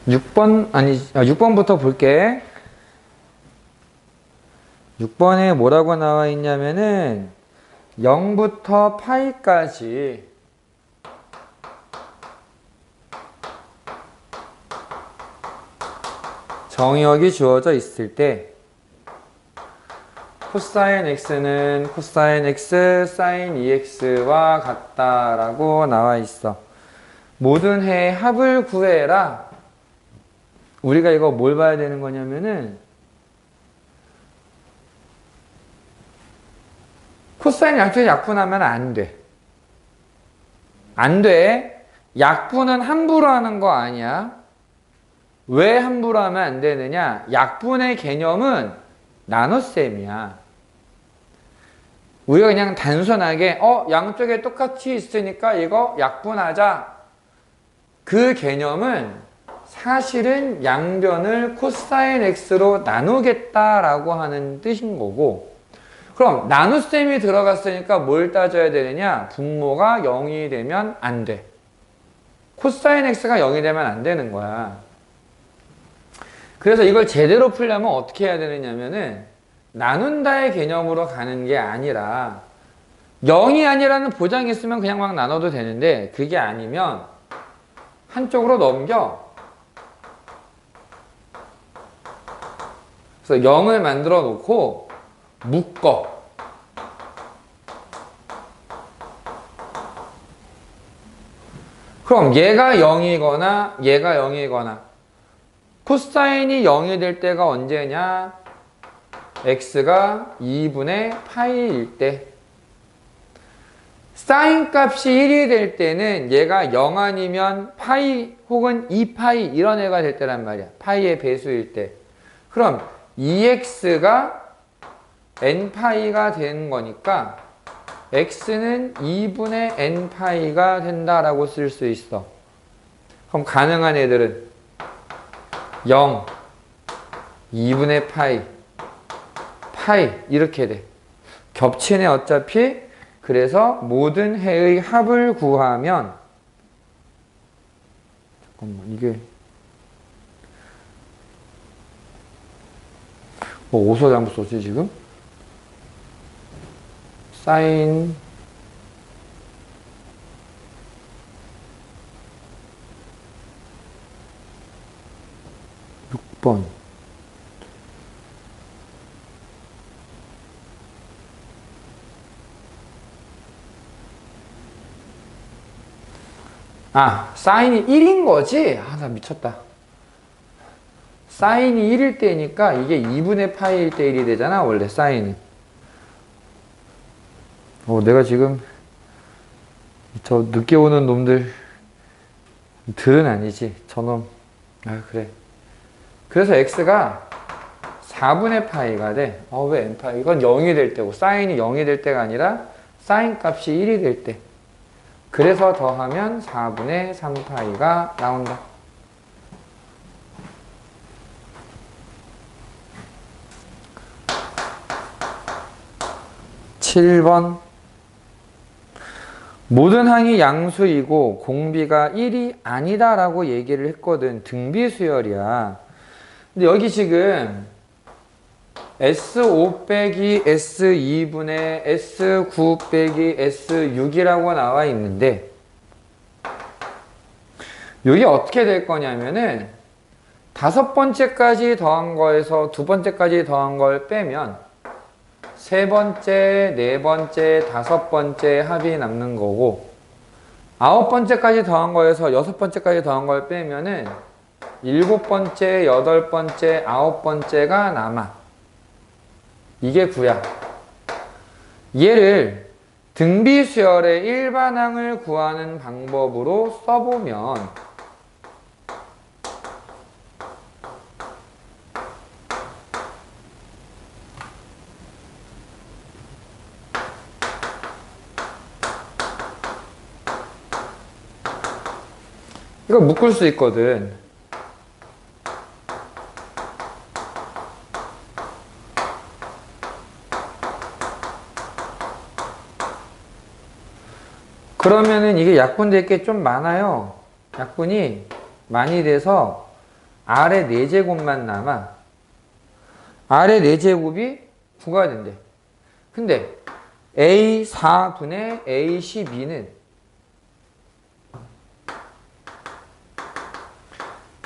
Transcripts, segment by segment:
6번, 아니, 6번부터 볼게. 6번에 뭐라고 나와 있냐면은 0부터 파이까지 정의역이 주어져 있을 때 코사인 x는 코사인 x 사인 2x와 같다라고 나와 있어. 모든 해의 합을 구해라. 우리가 이거 뭘 봐야 되는 거냐면은 코사인 양쪽에 약분하면 안 돼. 안 돼. 약분은 함부로 하는 거 아니야. 왜 함부로 하면 안 되느냐? 약분의 개념은 나눗셈이야. 우리가 그냥 단순하게 양쪽에 똑같이 있으니까 이거 약분하자. 그 개념은 사실은 양변을 코사인 x로 나누겠다라고 하는 뜻인 거고, 그럼 나눗셈이 들어갔으니까 뭘 따져야 되느냐? 분모가 0이 되면 안 돼. 코사인 x가 0이 되면 안 되는 거야. 그래서 이걸 제대로 풀려면 어떻게 해야 되느냐면은 나눈다의 개념으로 가는 게 아니라 0이 아니라는 보장이 있으면 그냥 막 나눠도 되는데 그게 아니면 한쪽으로 넘겨. 그래서 0을 만들어 놓고 묶어. 그럼 얘가 0이거나 얘가 0이거나 코사인이 0이 될 때가 언제냐? x가 2분의 파이일 때. 사인 값이 1이 될 때는 얘가 0 아니면 파이 혹은 2파이 이런 애가 될 때란 말이야. 파이의 배수일 때. 그럼 2x가 n파이가 되는 거니까 x는 2분의 n파이가 된다라고 쓸 수 있어. 그럼 가능한 애들은 0, 2분의 파이, 파이 이렇게 돼. 겹치네 어차피. 그래서 모든 해의 합을 구하면 잠깐만 이게 뭐 어디서 잘못 썼지 지금? 사인 6번 사인이 1인 거지? 나 미쳤다. 사인이 1일 때니까 이게 2분의 파이일 때 1이 되잖아 원래 사인은. 내가 지금 저 늦게 오는 놈들 들은 아니지 저놈. 그래. 그래서 x가 4분의 파이가 돼. 왜 n파이? 이건 0이 될 때고 사인이 0이 될 때가 아니라 사인 값이 1이 될 때. 그래서 더하면 4분의 3파이가 나온다. (7번) 모든 항이 양수이고 공비가 1이 아니다라고 얘기를 했거든. 등비수열이야. 근데 여기 지금 S5 빼기 S2분의 S9 빼기 S6이라고 나와 있는데 이게 어떻게 될 거냐면은 다섯 번째까지 더한 거에서 두 번째까지 더한 걸 빼면 세 번째, 네 번째, 다섯 번째 합이 남는 거고 아홉 번째까지 더한 거에서 여섯 번째까지 더한 걸 빼면은 일곱 번째, 여덟 번째, 아홉 번째가 남아. 이게 9야. 얘를 등비수열의 일반항을 구하는 방법으로 써보면 이거 묶을 수 있거든. 그러면은 이게 약분될 게 좀 많아요. 약분이 많이 돼서 아래 4제곱만 남아. 아래 4제곱이 9가 된대. 근데 A4분의 A12는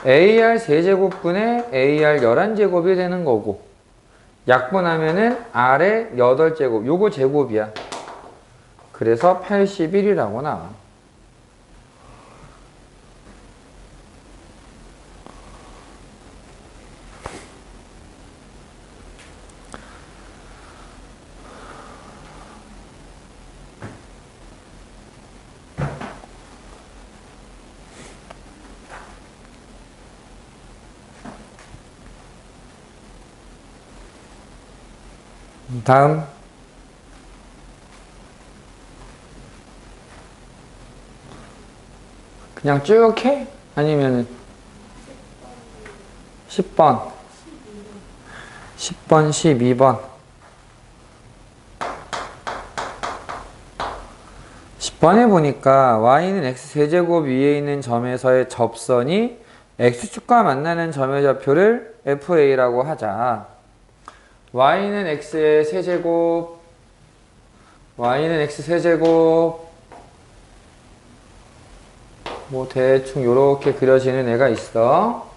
AR 세제곱분의 AR 11제곱이 되는 거고, 약분하면은 R의 8제곱, 요거 제곱이야. 그래서 81이라고 나와. 다음. 그냥 쭉 해? 아니면은 10번, 10번, 12번. 10번에 보니까 y는 x세제곱 위에 있는 점에서의 접선이 x축과 만나는 점의 좌표를 fa라고 하자. y는 x의 세제곱, y는 x 세제곱, 뭐 대충 요렇게 그려지는 애가 있어.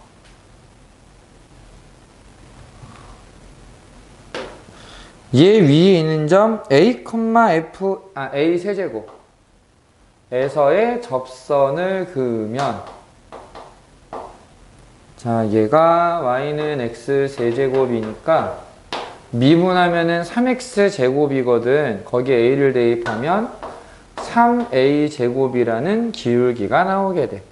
얘 위에 있는 점 a, a 세제곱에서의 접선을 그으면, 자, 얘가 y는 x 세제곱이니까 미분하면은 3x 제곱이거든. 거기에 a를 대입하면 3a 제곱이라는 기울기가 나오게 돼.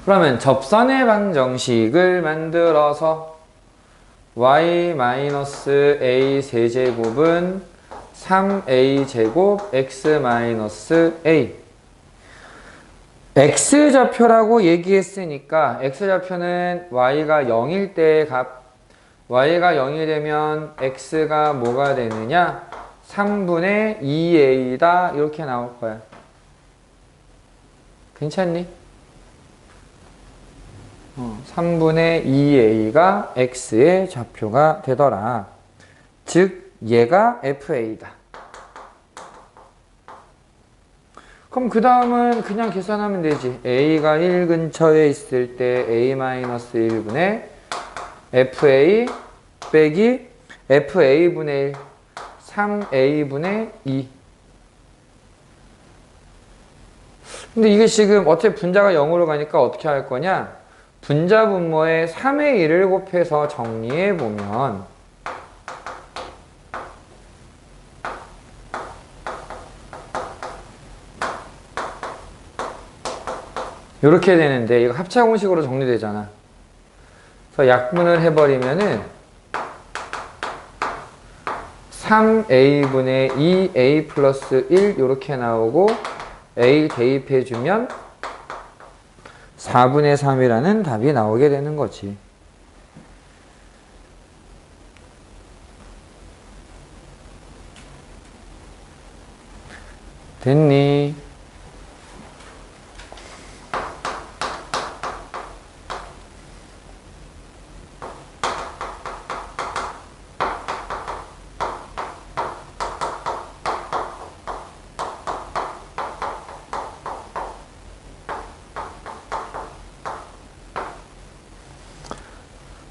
그러면 접선의 방정식을 만들어서 y-a 세제곱은 3a 제곱 x-a, x좌표라고 얘기했으니까 x좌표는 y가 0일 때의 값, y가 0이 되면 x가 뭐가 되느냐? 3분의 2a다 이렇게 나올 거야. 괜찮니? 3분의 2a가 x의 좌표가 되더라. 즉 얘가 fa다. 그럼 그 다음은 그냥 계산하면 되지. a가 1 근처에 있을 때 a-1분의 fa 빼기 fa분의 1, 3a분의 2. 근데 이게 지금 어차피 분자가 0으로 가니까 어떻게 할 거냐? 분자 분모에 3의 1을 곱해서 정리해 보면 이렇게 되는데, 이거 합차공식으로 정리되잖아. 그래서 약분을 해버리면은 3a분의 2a 플러스 1 이렇게 나오고, a 대입해주면 4분의 3이라는 답이 나오게 되는 거지. 됐니?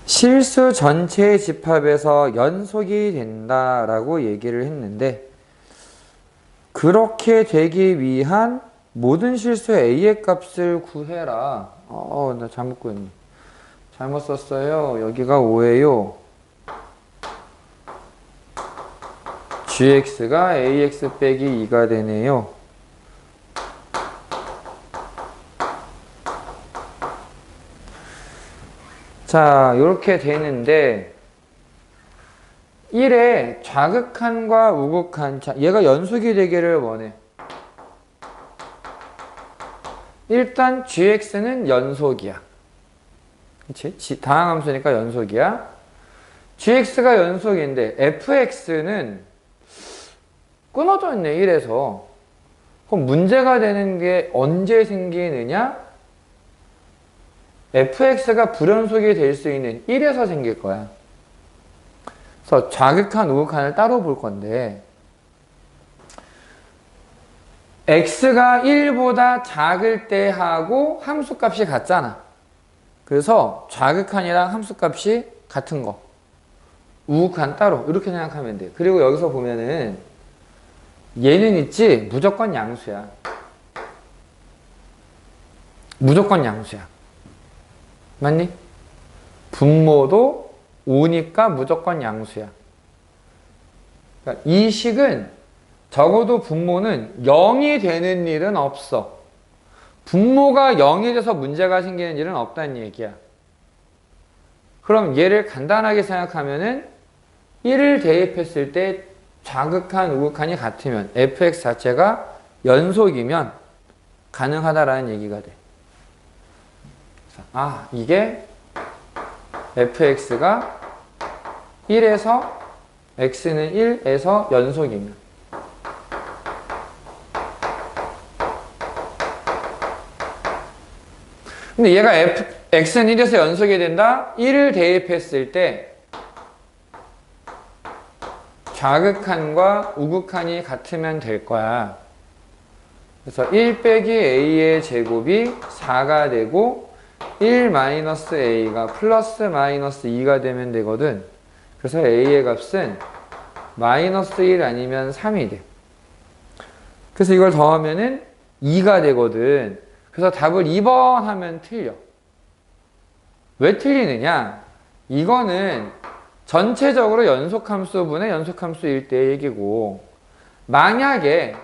실수 전체의 집합에서 연속이 된다라고 얘기를 했는데, 그렇게 되기 위한 모든 실수의 a의 값을 구해라. 나 잘못 구했네. 잘못 썼어요. 여기가 5예요. gx가 ax 빼기 2가 되네요. 자, 이렇게 되는데 1의 좌극한과 우극한, 얘가 연속이 되기를 원해. 일단 gx는 연속이야. 그치? 다항함수니까 연속이야. gx가 연속인데 fx는 끊어져 있네, 1에서. 그럼 문제가 되는 게 언제 생기느냐? fx가 불연속이 될 수 있는 1에서 생길 거야. 그래서 좌극한, 우극한을 따로 볼 건데 x가 1보다 작을 때 하고 함수값이 같잖아. 그래서 좌극한이랑 함수값이 같은 거, 우극한 따로 이렇게 생각하면 돼. 그리고 여기서 보면은 얘는 있지 무조건 양수야. 무조건 양수야. 맞니? 분모도 5니까 무조건 양수야. 그러니까 이 식은 적어도 분모는 0이 되는 일은 없어. 분모가 0이 돼서 문제가 생기는 일은 없다는 얘기야. 그럼 얘를 간단하게 생각하면은 1을 대입했을 때 좌극한, 우극한이 같으면 fx 자체가 연속이면 가능하다라는 얘기가 돼. 아, 이게 fx가 1에서 x는 1에서 연속이면 근데 얘가 x는 1에서 연속이 된다? 1을 대입했을 때 좌극한과 우극한이 같으면 될 거야. 그래서 1 빼기 a의 제곱이 4가 되고 1 마이너스 a가 플러스 마이너스 2가 되면 되거든. 그래서 a의 값은 마이너스 1 아니면 3이 돼. 그래서 이걸 더하면은 2가 되거든. 그래서 답을 2번 하면 틀려. 왜 틀리느냐? 이거는 전체적으로 연속함수분의 연속함수일 때 얘기고, 만약에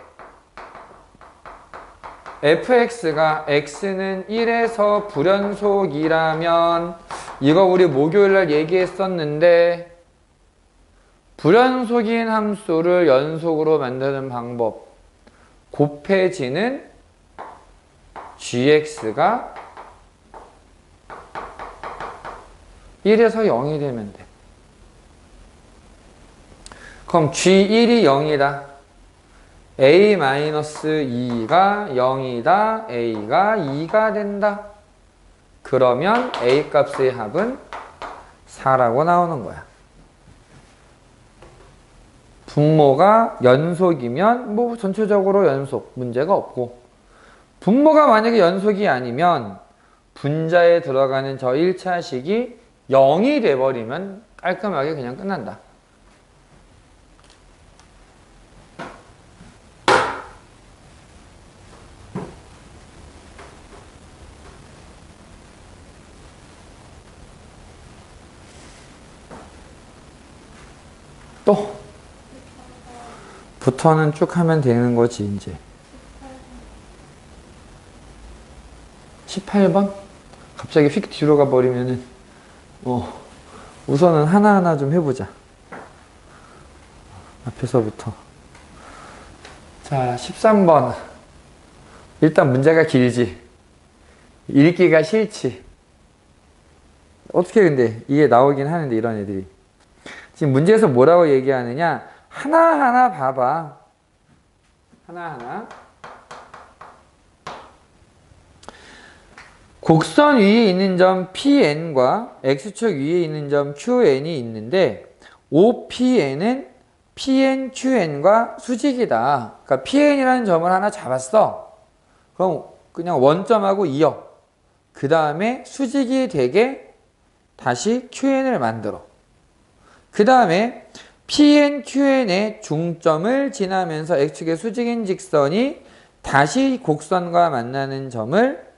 fx가 x는 1에서 불연속이라면, 이거 우리 목요일날 얘기했었는데, 불연속인 함수를 연속으로 만드는 방법, 곱해지는 gx가 1에서 0이 되면 돼. 그럼 g1이 0이다. a-2가 0이다. a가 2가 된다. 그러면 a 값의 합은 4라고 나오는 거야. 분모가 연속이면 뭐 전체적으로 연속, 문제가 없고, 분모가 만약에 연속이 아니면 분자에 들어가는 저 1차식이 0이 돼버리면 깔끔하게 그냥 끝난다. 또 부터는 쭉 하면 되는 거지 이제. 18번? 갑자기 휙 뒤로 가버리면은 우선은 하나하나 좀 해보자. 앞에서부터. 자, 13번. 일단 문제가 길지. 읽기가 싫지. 어떻게 근데 이게 나오긴 하는데 이런 애들이. 지금 문제에서 뭐라고 얘기하느냐. 하나하나 봐봐. 하나하나. 곡선 위에 있는 점 PN과 X축 위에 있는 점 QN이 있는데 OPN은 PN, QN과 수직이다. 그러니까 PN이라는 점을 하나 잡았어. 그럼 그냥 원점하고 이어. 그 다음에 수직이 되게 다시 QN을 만들어. 그 다음에 PN, QN의 중점을 지나면서 X축의 수직인 직선이 다시 곡선과 만나는 점을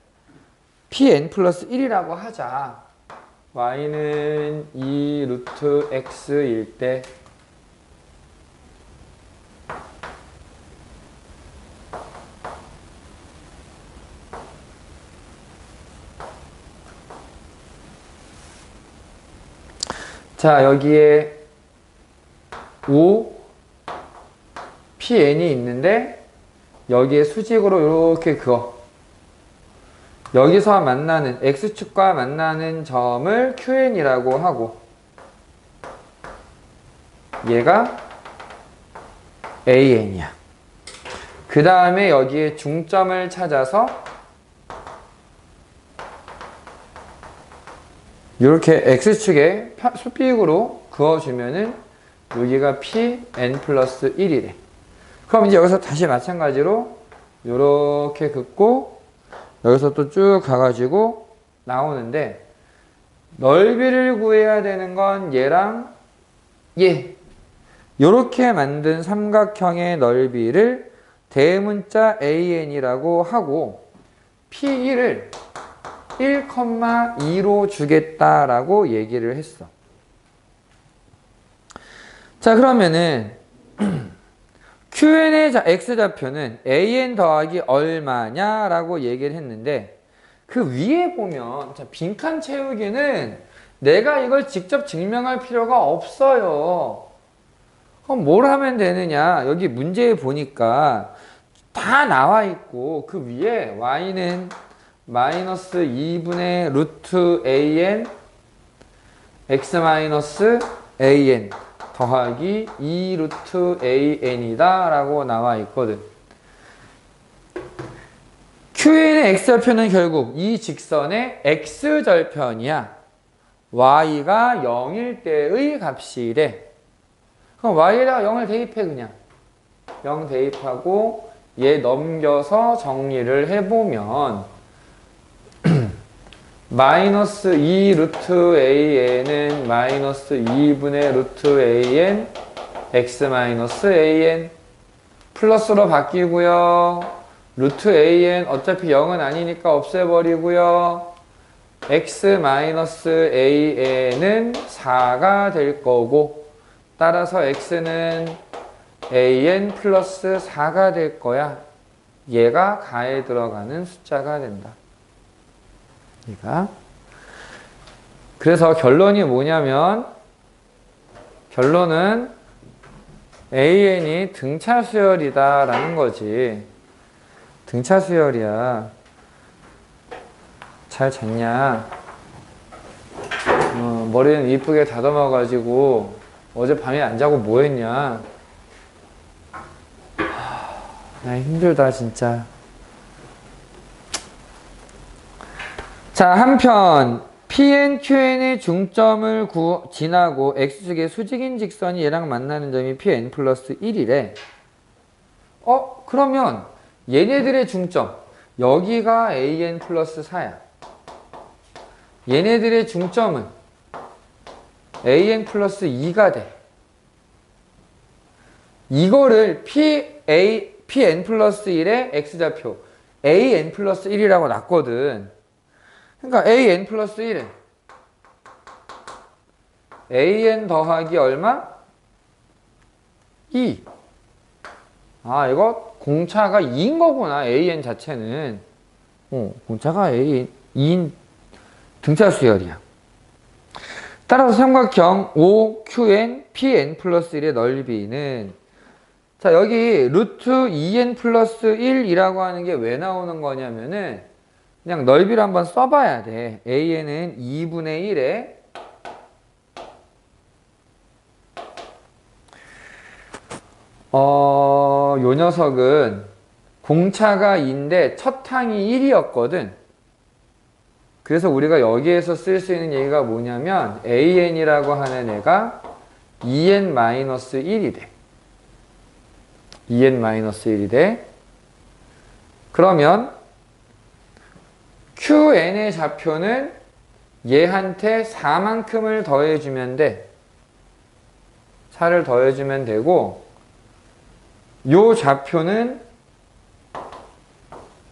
pn 플러스 1이라고 하자. y는 2 루트 x일 때 자, 여기에 5 pn이 있는데 여기에 수직으로 이렇게 그어. 여기서 만나는 X축과 만나는 점을 QN이라고 하고 얘가 AN이야. 그 다음에 여기에 중점을 찾아서 이렇게 x축에 수직으로 그어주면은 여기가 pn 플러스 1이래. 그럼 이제 여기서 다시 마찬가지로 이렇게 긋고 여기서 또 쭉 가가지고 나오는데, 넓이를 구해야 되는 건 얘랑 얘. 이렇게 만든 삼각형의 넓이를 대문자 an이라고 하고 p1을 1,2로 주겠다라고 얘기를 했어. 자, 그러면은 QN의 X좌표는 AN 더하기 얼마냐라고 얘기를 했는데, 그 위에 보면 자, 빈칸 채우기는 내가 이걸 직접 증명할 필요가 없어요. 그럼 뭘 하면 되느냐? 여기 문제에 보니까 다 나와 있고 그 위에 y는 마이너스 2분의 루트 an x 마이너스 an 더하기 2 루트 an이다 라고 나와 있거든. QN의 x절편은 결국 이 직선의 x절편이야. y가 0일 때의 값이래. 그럼 y에다가 0을 대입해. 그냥 0 대입하고 얘 넘겨서 정리를 해보면 마이너스 2 루트 an은 마이너스 2분의 루트 an x 마이너스 an 플러스로 바뀌고요. 루트 an 어차피 0은 아니니까 없애버리고요. x 마이너스 an은 4가 될 거고, 따라서 x는 an 플러스 4가 될 거야. 얘가 가에 들어가는 숫자가 된다. 얘가. 그래서 결론이 뭐냐면, 결론은 an이 등차 수열이다 라는 거지. 등차 수열이야. 잘 잤냐? 머리는 이쁘게 다듬어가지고 어제 밤에 안 자고 뭐 했냐? 나 힘들다 진짜. 자, 한편 PN, QN의 중점을 지나고 X축의 수직인 직선이 얘랑 만나는 점이 PN 플러스 1이래. 그러면 얘네들의 중점, 여기가 AN 플러스 4야. 얘네들의 중점은 AN 플러스 2가 돼. 이거를 PN 플러스 1의 X좌표 AN 플러스 1이라고 놨거든. 그러니까 AN 플러스 1은 AN 더하기 얼마? 2. 아, 이거 공차가 2인 거구나. AN 자체는. 공차가 AN 2인 등차 수열이야. 따라서 삼각형 OQN PN 플러스 1의 넓이는, 자, 여기 루트 2n 플러스 1이라고 하는 게 왜 나오는 거냐면은 그냥 넓이를 한번 써봐야 돼. AN은 2분의 1에 요 녀석은 공차가 2인데 첫 항이 1이었거든. 그래서 우리가 여기에서 쓸 수 있는 얘기가 뭐냐면 AN이라고 하는 애가 2n-1이 돼. 2n-1이 돼. 그러면 QN의 좌표는 얘한테 4만큼을 더해주면 돼. 4를 더해주면 되고, 요 좌표는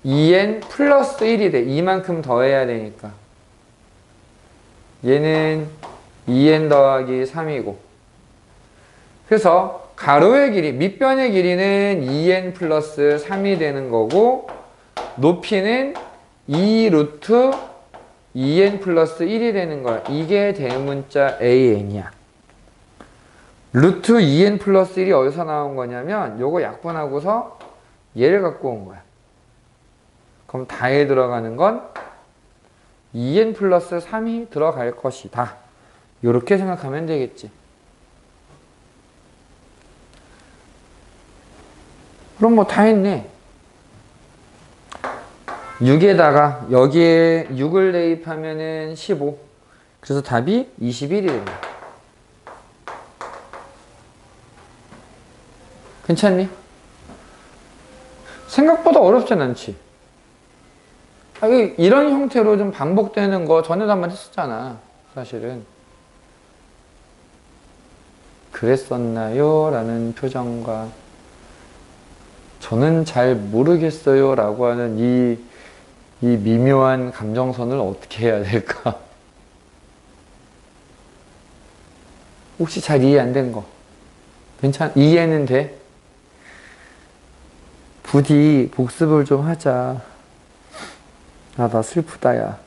2n 플러스 1이 돼. 2만큼 더해야 되니까. 얘는 2n 더하기 3이고. 그래서 가로의 길이, 밑변의 길이는 2n 플러스 3이 되는 거고, 높이는 2 루트 2n 플러스 1이 되는 거야. 이게 대문자 AN이야. 루트 2n 플러스 1이 어디서 나온 거냐면 요거 약분하고서 얘를 갖고 온 거야. 그럼 다에 들어가는 건 2n 플러스 3이 들어갈 것이다. 요렇게 생각하면 되겠지. 그럼 뭐 다 했네. 6에다가 여기에 6을 대입하면은 15, 그래서 답이 21이 됩니다. 괜찮니? 생각보다 어렵진 않지. 이런 형태로 좀 반복되는 거 전에도 한번 했었잖아, 사실은. 그랬었나요? 라는 표정과 저는 잘 모르겠어요 라고 하는 이 미묘한 감정선을 어떻게 해야 될까? 혹시 잘 이해 안 된 거? 이해는 돼? 부디 복습을 좀 하자. 나 슬프다, 야.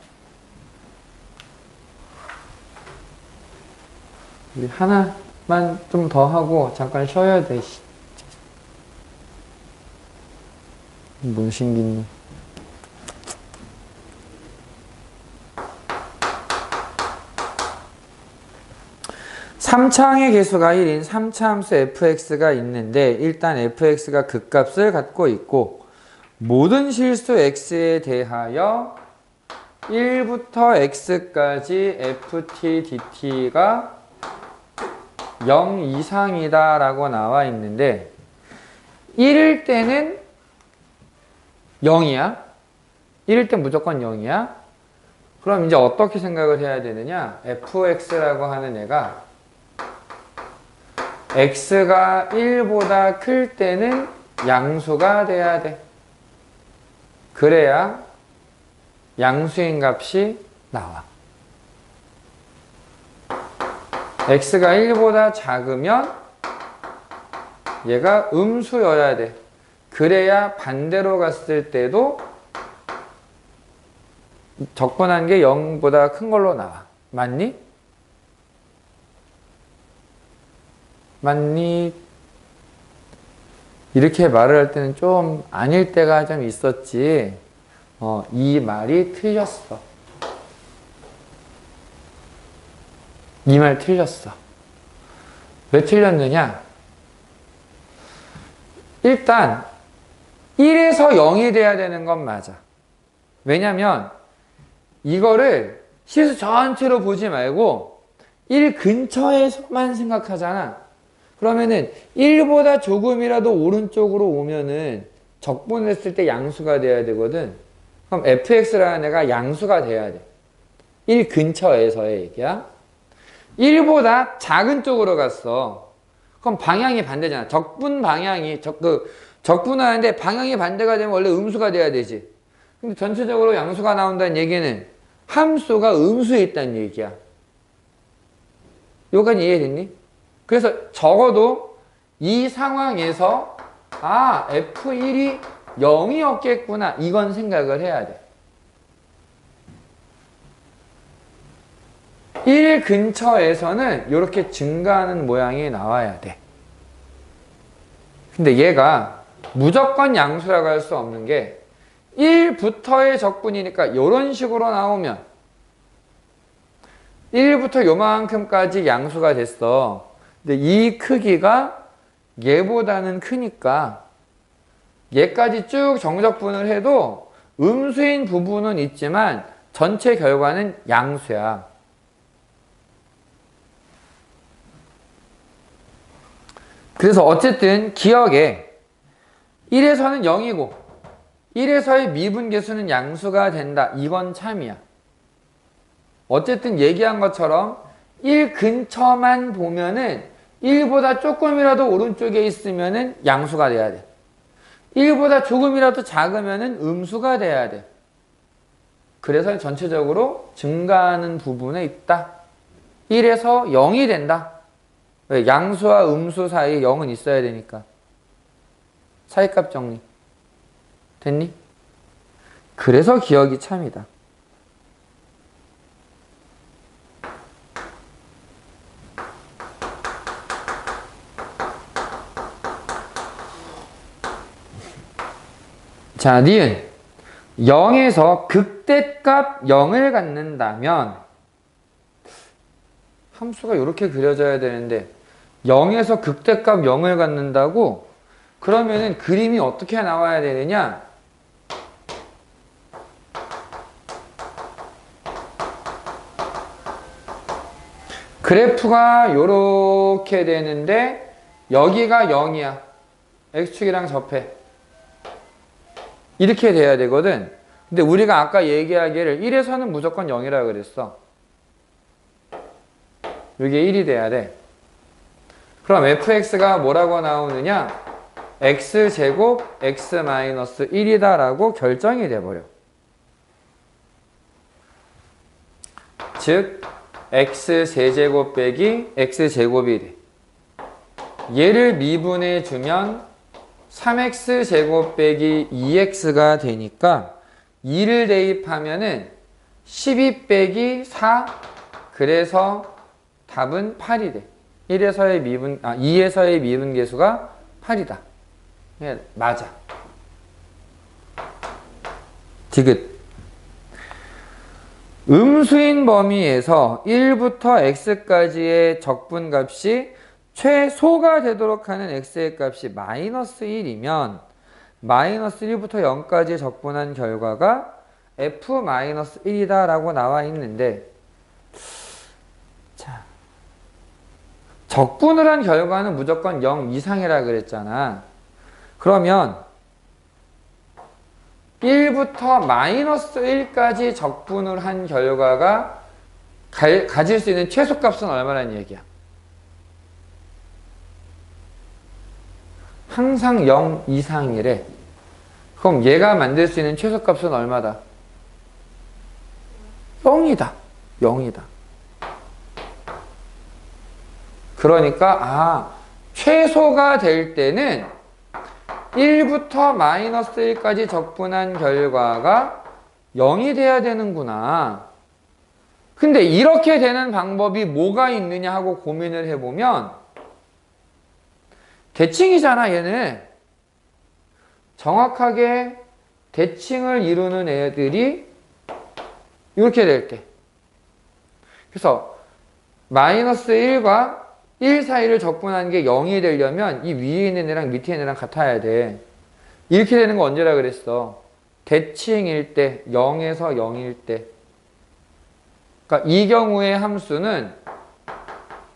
우리 하나만 좀 더 하고 잠깐 쉬어야 돼. 뭔 신기니? 삼차항의 개수가 1인 3차 함수 fx가 있는데 일단 fx가 극값을 갖고 있고 모든 실수 x에 대하여 1부터 x까지 ft dt가 0 이상이다 라고 나와 있는데 1일 때는 0이야. 1일 때 무조건 0이야. 그럼 이제 어떻게 생각을 해야 되느냐? fx라고 하는 애가 x가 1보다 클 때는 양수가 돼야 돼. 그래야 양수인 값이 나와. x가 1보다 작으면 얘가 음수여야 돼. 그래야 반대로 갔을 때도 적분한 게 0보다 큰 걸로 나와. 맞니? 맞니? 이렇게 말을 할 때는 좀 아닐 때가 좀 있었지. 이 말이 틀렸어. 이 말 틀렸어. 왜 틀렸느냐? 일단 1에서 0이 돼야 되는 건 맞아. 왜냐면 이거를 실수 전체로 보지 말고 1 근처에서만 생각하잖아. 그러면은 1보다 조금이라도 오른쪽으로 오면은 적분했을 때 양수가 돼야 되거든. 그럼 fx라는 애가 양수가 돼야 돼. 1 근처에서의 얘기야. 1보다 작은 쪽으로 갔어. 그럼 방향이 반대잖아. 적분 방향이 적분하는데 방향이 반대가 되면 원래 음수가 돼야 되지. 근데 전체적으로 양수가 나온다는 얘기는 함수가 음수에 있다는 얘기야. 여기까지 이해됐니? 그래서 적어도 이 상황에서 F1이 0이었겠구나 이건 생각을 해야 돼. 1 근처에서는 이렇게 증가하는 모양이 나와야 돼. 근데 얘가 무조건 양수라고 할 수 없는 게 1부터의 적분이니까 이런 식으로 나오면 1부터 요만큼까지 양수가 됐어. 근데 이 크기가 얘보다는 크니까 얘까지 쭉 정적분을 해도 음수인 부분은 있지만 전체 결과는 양수야. 그래서 어쨌든 기억에 1에서는 0이고 1에서의 미분계수는 양수가 된다. 이건 참이야. 어쨌든 얘기한 것처럼 1 근처만 보면은 1보다 조금이라도 오른쪽에 있으면은 양수가 돼야 돼. 1보다 조금이라도 작으면은 음수가 돼야 돼. 그래서 전체적으로 증가하는 부분에 있다. 1에서 0이 된다. 왜? 양수와 음수 사이에 0은 있어야 되니까. 사이값 정리. 됐니? 그래서 기억이 참이다. 자, 니은 0에서 극대값 0을 갖는다면 함수가 이렇게 그려져야 되는데 0에서 극대값 0을 갖는다고? 그러면은 그림이 어떻게 나와야 되느냐? 그래프가 요렇게 되는데 여기가 0이야. x축이랑 접해. 이렇게 돼야 되거든. 근데 우리가 아까 얘기하기를 1에서는 무조건 0이라고 그랬어. 이게 1이 돼야 돼. 그럼 fx가 뭐라고 나오느냐? x제곱 x-1이다 라고 결정이 돼버려. 즉 x세제곱 빼기 x제곱이 돼. 얘를 미분해 주면 3x제곱 빼기 2x가 되니까 2를 대입하면은 12 빼기 4, 그래서 답은 8이 돼. 2에서의 미분계수가 8이다. 예, 맞아. 디귿. 음수인 범위에서 1부터 x까지의 적분값이 최소가 되도록 하는 x의 값이 마이너스 1이면 마이너스 1부터 0까지 적분한 결과가 f-1이다 라고 나와 있는데, 자, 적분을 한 결과는 무조건 0 이상이라 그랬잖아. 그러면 1부터 마이너스 1까지 적분을 한 결과가 가질 수 있는 최소값은 얼마라는 얘기야? 항상 0 이상이래. 그럼 얘가 만들 수 있는 최소값은 얼마다? 0이다. 0이다. 그러니까 최소가 될 때는 1부터 마이너스 1까지 적분한 결과가 0이 돼야 되는구나. 근데 이렇게 되는 방법이 뭐가 있느냐 하고 고민을 해보면 대칭이잖아, 얘는. 정확하게 대칭을 이루는 애들이 이렇게 될 때. 그래서 마이너스 1과 1 사이를 적분한 게 0이 되려면 이 위에 있는 애랑 밑에 있는 애랑 같아야 돼. 이렇게 되는 거 언제라 그랬어? 대칭일 때, 0에서 0일 때. 그러니까 이 경우의 함수는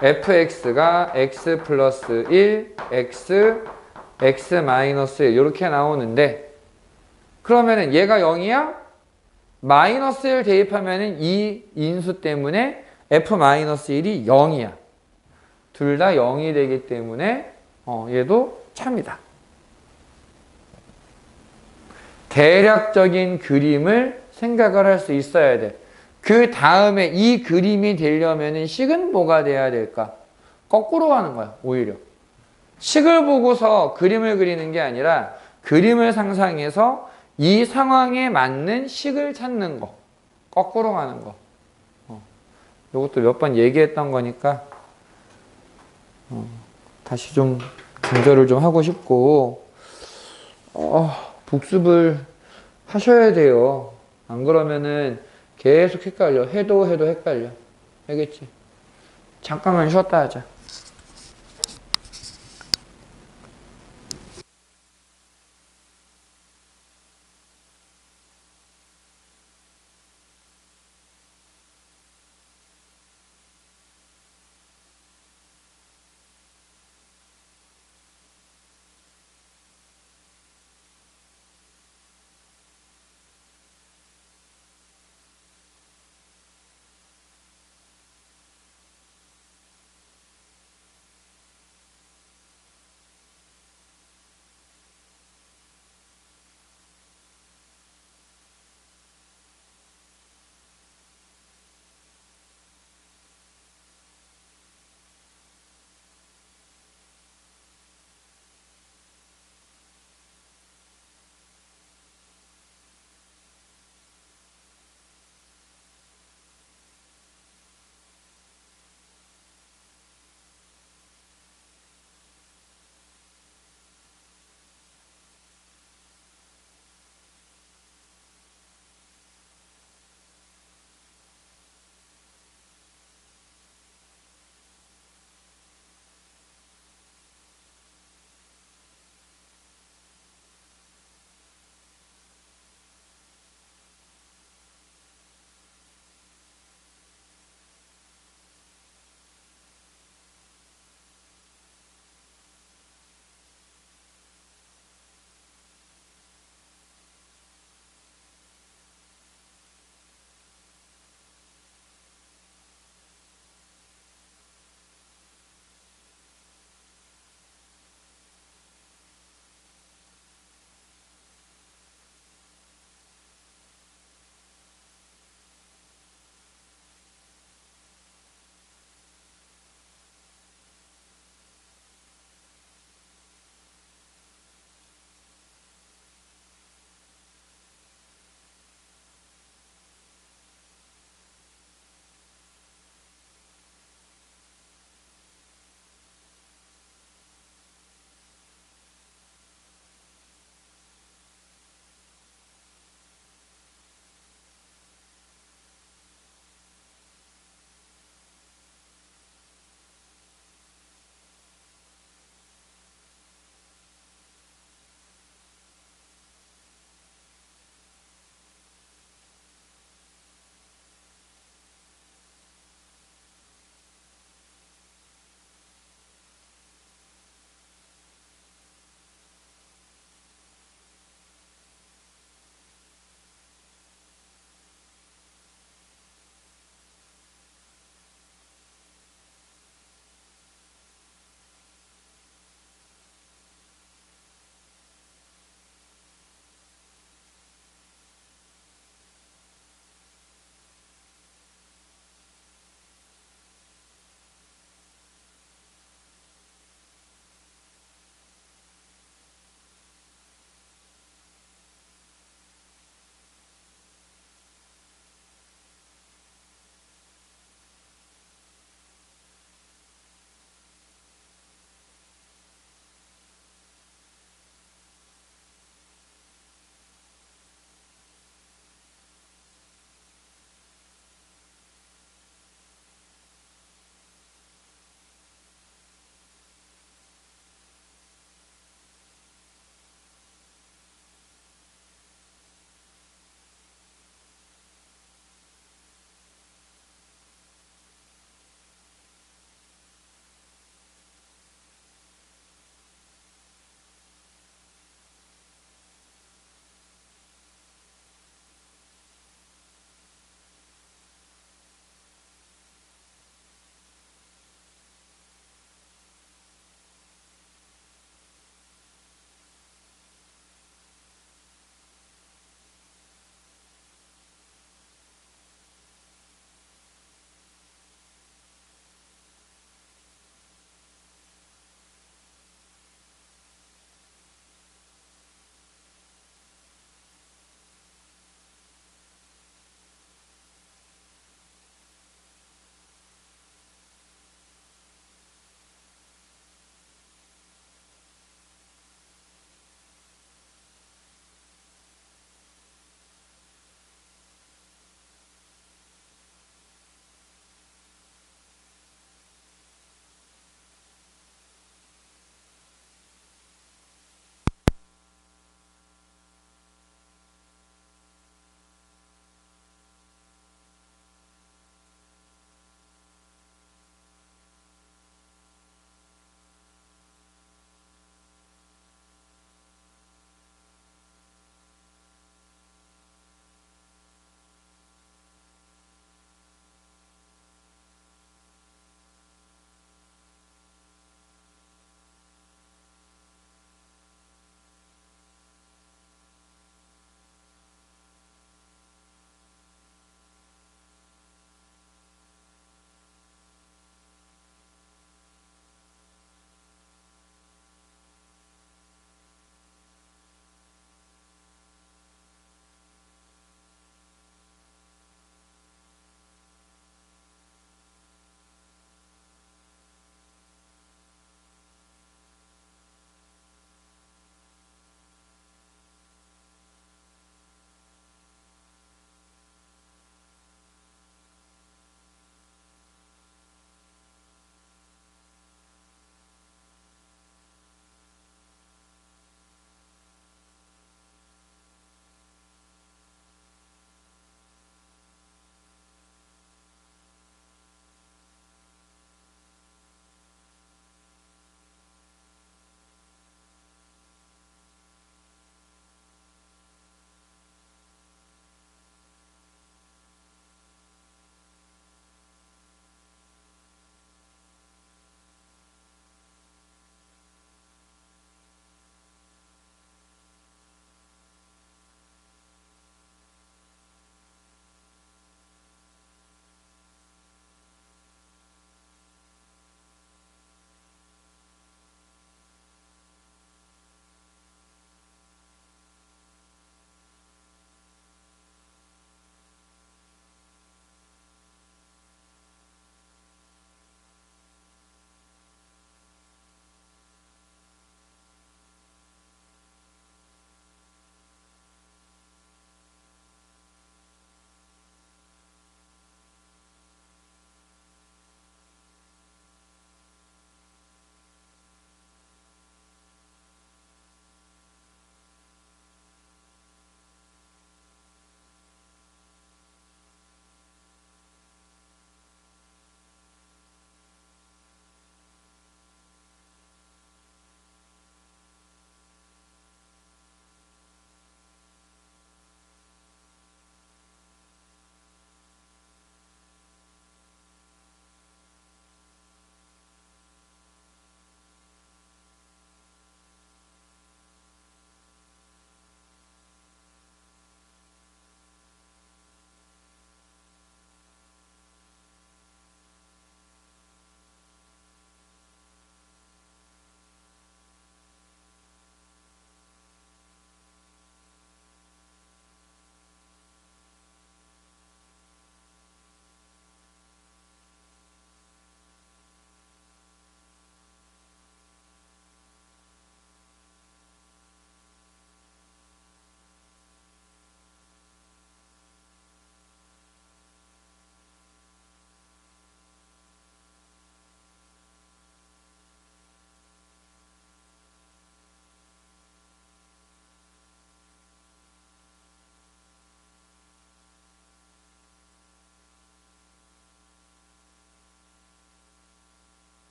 fx가 x 플러스 1, x 마이너스 1 이렇게 나오는데, 그러면은 얘가 0이야? 마이너스 1 대입하면은 이 인수 때문에 f 마이너스 1이 0이야. 둘 다 0이 되기 때문에 얘도 참이다. 대략적인 그림을 생각을 할 수 있어야 돼. 그 다음에 이 그림이 되려면은 식은 뭐가 돼야 될까? 거꾸로 가는 거야, 오히려. 식을 보고서 그림을 그리는 게 아니라 그림을 상상해서 이 상황에 맞는 식을 찾는 거. 거꾸로 가는 거. 이것도 몇 번 얘기했던 거니까 다시 좀 강조를 좀 하고 싶고, 복습을 하셔야 돼요. 안 그러면은 계속 헷갈려. 해도 헷갈려. 알겠지? 잠깐만 쉬었다 하자.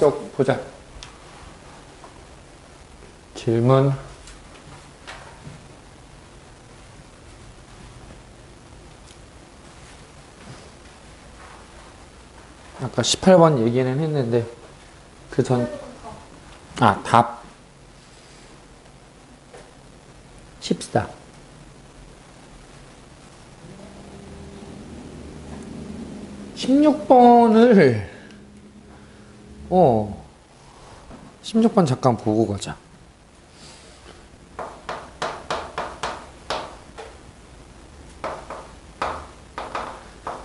쪽 보자. 질문. 아까 18번 얘기는 했는데 그 전, 답 14. 16번을 16번 잠깐 보고 가자.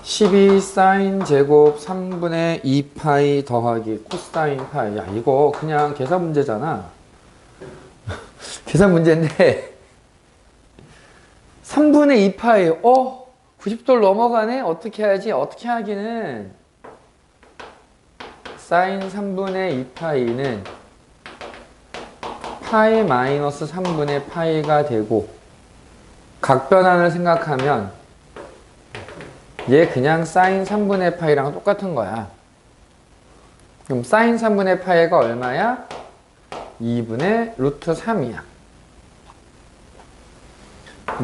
12 사인 제곱 3분의 2 파이 더하기 코사인 파이. 야, 이거 그냥 계산 문제잖아. 계산 문제인데 3분의 2 파이 90도를 넘어가네? 어떻게 해야지? 어떻게 하기는 사인 3분의 2 파이는 파이 마이너스 3분의 파이가 되고 각변환을 생각하면 얘 그냥 사인 3분의 파이랑 똑같은 거야. 그럼 사인 3분의 파이가 얼마야? 2분의 루트 3이야.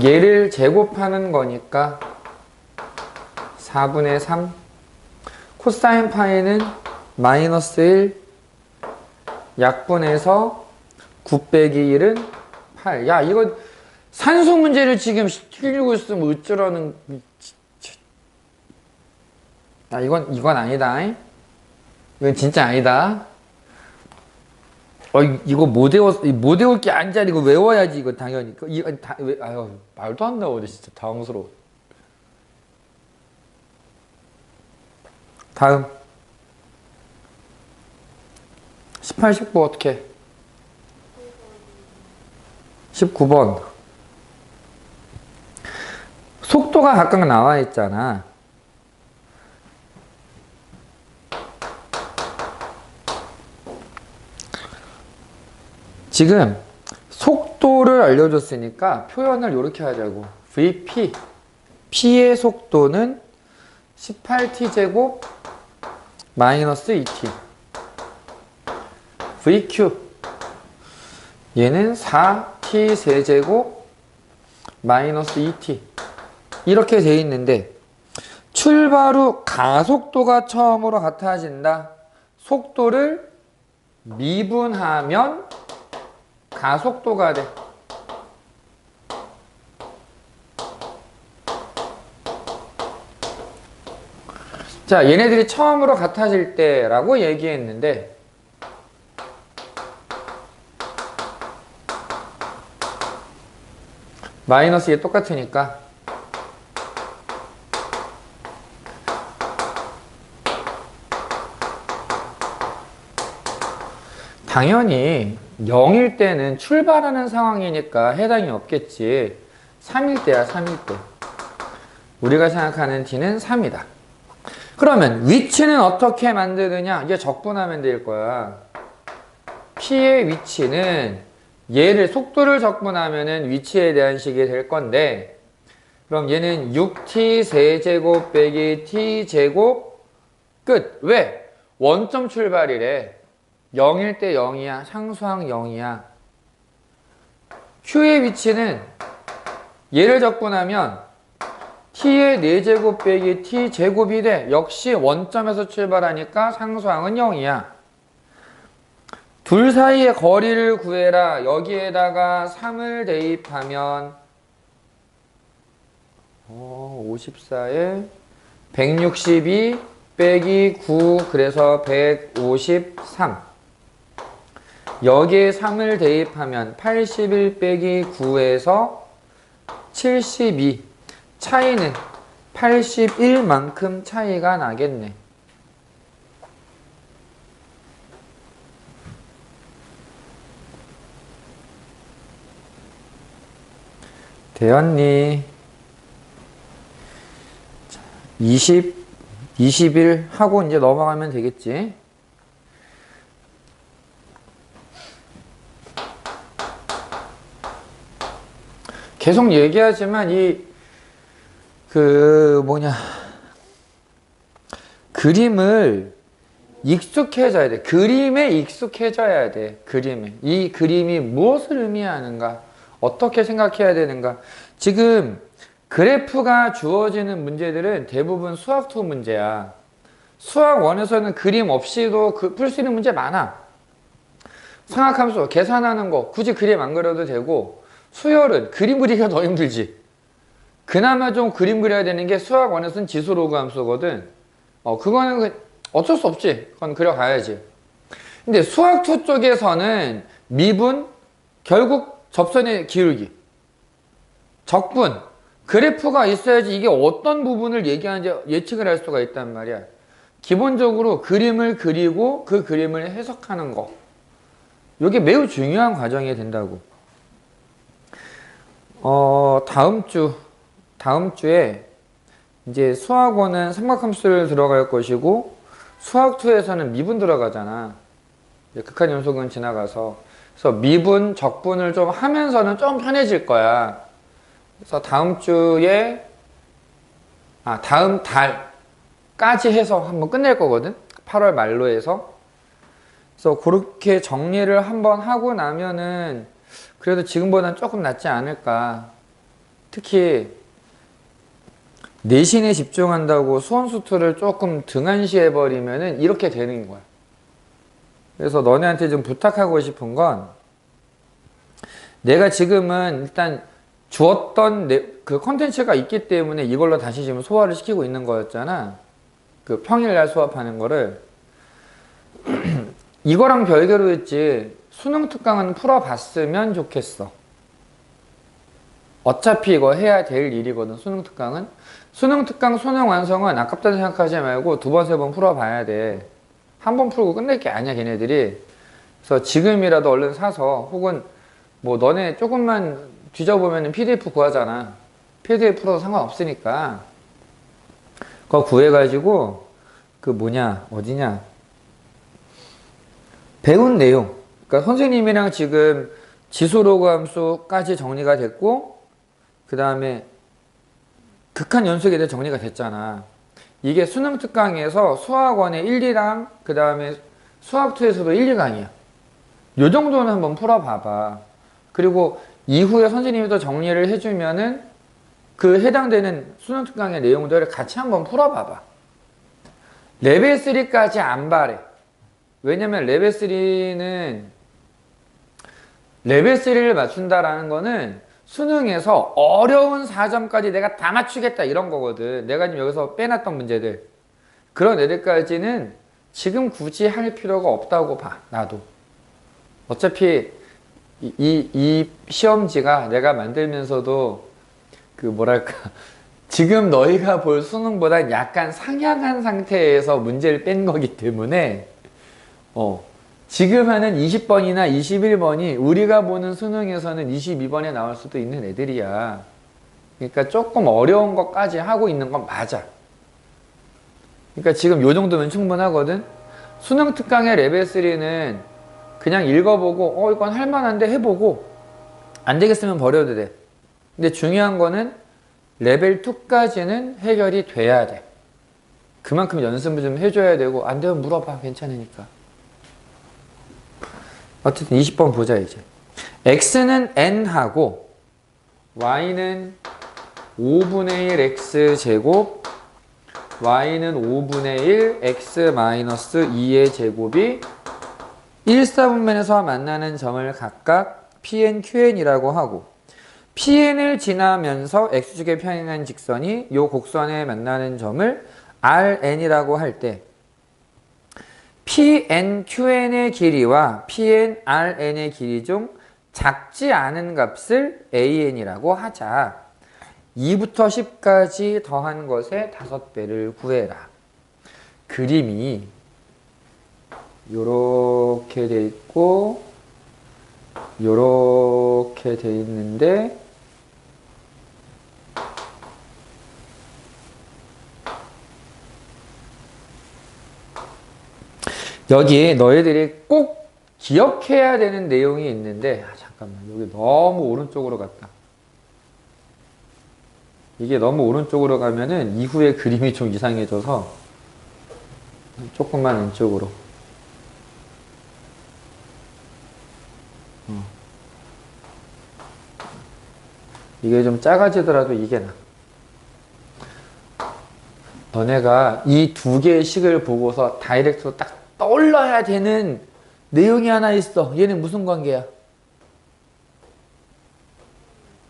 얘를 제곱하는 거니까 4분의 3. 코사인 파이는 마이너스 1 약분해서 9 빼기 1은 8. 야, 이거 산수 문제를 지금 틀리고 있으면 어쩌라는. 야, 이건 아니다. 이건 진짜 아니다. 이거 못 외울 게 아니잖아. 이거 외워야지, 이거 당연히. 말도 안 나오네, 진짜. 당황스러워. 다음. 18, 19 어떻게? 19번. 속도가 각각 나와 있잖아. 지금 속도를 알려줬으니까 표현을 이렇게 하자고. VP. P의 속도는 18T제곱 마이너스 2T. VQ. 얘는 4T 세제곱 마이너스 2T. 이렇게 돼 있는데 출발 후 가속도가 처음으로 같아진다. 속도를 미분하면 가속도가 돼. 자, 얘네들이 처음으로 같아질 때라고 얘기했는데 마이너스 얘 똑같으니까 당연히 0일 때는 출발하는 상황이니까 해당이 없겠지. 3일 때야, 3일 때. 우리가 생각하는 t는 3이다. 그러면 위치는 어떻게 만드느냐? 이게 적분하면 될 거야. p의 위치는 얘를 속도를 적분하면은 위치에 대한 식이 될 건데 그럼 얘는 6t 세제곱 빼기 t제곱 끝. 왜? 원점 출발이래. 0일 때 0이야. 상수항 0이야. q의 위치는 얘를 적분하면 t의 4제곱 빼기 t제곱이 돼. 역시 원점에서 출발하니까 상수항은 0이야. 둘 사이의 거리를 구해라. 여기에다가 3을 대입하면 54에 162 빼기 9 그래서 153. 여기에 3을 대입하면 81 빼기 9에서 72. 차이는 81만큼 차이가 나겠네. 되었니? 21 하고 이제 넘어가면 되겠지. 계속 얘기하지만 그림을 익숙해져야 돼. 그림에 익숙해져야 돼. 그림에. 이 그림이 무엇을 의미하는가? 어떻게 생각해야 되는가? 지금 그래프가 주어지는 문제들은 대부분 수학2 문제야. 수학1에서는 그림 없이도 풀 수 있는 문제 많아. 상학함수, 계산하는 거 굳이 그림 안 그려도 되고, 수열은 그림 그리기가 더 힘들지. 그나마 좀 그림 그려야 되는 게 수학1에서는 지수로그 함수거든. 그거는 어쩔 수 없지. 그건 그려가야지. 근데 수학2 쪽에서는 미분, 결국 접선의 기울기, 적분, 그래프가 있어야지 이게 어떤 부분을 얘기하는지 예측을 할 수가 있단 말이야. 기본적으로 그림을 그리고 그 그림을 해석하는 거. 이게 매우 중요한 과정이 된다고. 다음 주에 이제 수학1은 삼각함수를 들어갈 것이고, 수학2에서는 미분 들어가잖아. 극한연속은 지나가서. 그래서 미분, 적분을 좀 하면서는 좀 편해질 거야. 그래서 다음 주에, 다음 달까지 해서 한번 끝낼 거거든? 8월 말로 해서. 그래서 그렇게 정리를 한번 하고 나면은 그래도 지금보다는 조금 낫지 않을까. 특히 내신에 집중한다고 수원수투를 조금 등한시해버리면은 이렇게 되는 거야. 그래서 너네한테 좀 부탁하고 싶은 건, 내가 지금은 일단 주었던 그 컨텐츠가 있기 때문에 이걸로 다시 지금 소화를 시키고 있는 거였잖아. 그 평일날 수업하는 거를. 이거랑 별개로 했지, 수능 특강은 풀어봤으면 좋겠어. 어차피 이거 해야 될 일이거든, 수능 특강은. 수능 특강 수능 완성은 아깝다는 생각하지 말고 2번, 3번 풀어봐야 돼. 한 번 풀고 끝낼 게 아니야, 걔네들이. 그래서 지금이라도 얼른 사서, 혹은 뭐 너네 조금만 뒤져보면 PDF 구하잖아. PDF 풀어도 상관없으니까. 그거 구해가지고, 어디냐. 배운 내용. 그러니까 선생님이랑 지금 지수로그 함수까지 정리가 됐고, 그 다음에 극한연속에 대해 정리가 됐잖아. 이게 수능 특강에서 수학1의 1, 2랑 그 다음에 수학2에서도 1, 2강이야. 요 정도는 한번 풀어봐봐. 그리고 이후에 선생님이 더 정리를 해주면은 그 해당되는 수능 특강의 내용들을 같이 한번 풀어봐봐. 레벨 3까지 안 바래. 왜냐면 레벨 3를 맞춘다라는 거는 수능에서 어려운 4점까지 내가 다 맞추겠다 이런 거거든. 내가 지금 여기서 빼놨던 문제들. 그런 애들까지는 지금 굳이 할 필요가 없다고 봐, 나도. 어차피 이 시험지가 내가 만들면서도 지금 너희가 볼 수능보다 약간 상향한 상태에서 문제를 뺀 거기 때문에 지금 하는 20번이나 21번이 우리가 보는 수능에서는 22번에 나올 수도 있는 애들이야. 그러니까 조금 어려운 것까지 하고 있는 건 맞아. 그러니까 지금 요 정도면 충분하거든. 수능 특강의 레벨 3는 그냥 읽어보고 이건 할만한데 해보고 안 되겠으면 버려도 돼. 근데 중요한 거는 레벨 2까지는 해결이 돼야 돼. 그만큼 연습을 좀 해줘야 되고, 안 되면 물어봐. 괜찮으니까. 어쨌든 20번 보자 이제. x는 n하고 y는 5분의 1 x제곱, y는 5분의 1 x-2의 제곱이 1, 4분면에서 만나는 점을 각각 pn, qn이라고 하고, pn을 지나면서 x축에 평행한 직선이 요 곡선에 만나는 점을 rn이라고 할 때, pn, qn의 길이와 pn, rn의 길이 중 작지 않은 값을 an이라고 하자. 2부터 10까지 더한 것의 5배를 구해라. 그림이 요렇게 돼 있고 요렇게 돼 있는데, 여기 너희들이 꼭 기억해야 되는 내용이 있는데, 잠깐만, 여기 너무 오른쪽으로 갔다. 이게 너무 오른쪽으로 가면은 이후에 그림이 좀 이상해져서, 조금만 왼쪽으로. 이게 좀 작아지더라도 이게 나. 너네가 이 두 개의 식을 보고서 다이렉트로 딱 떠올려야 되는 내용이 하나 있어. 얘는 무슨 관계야?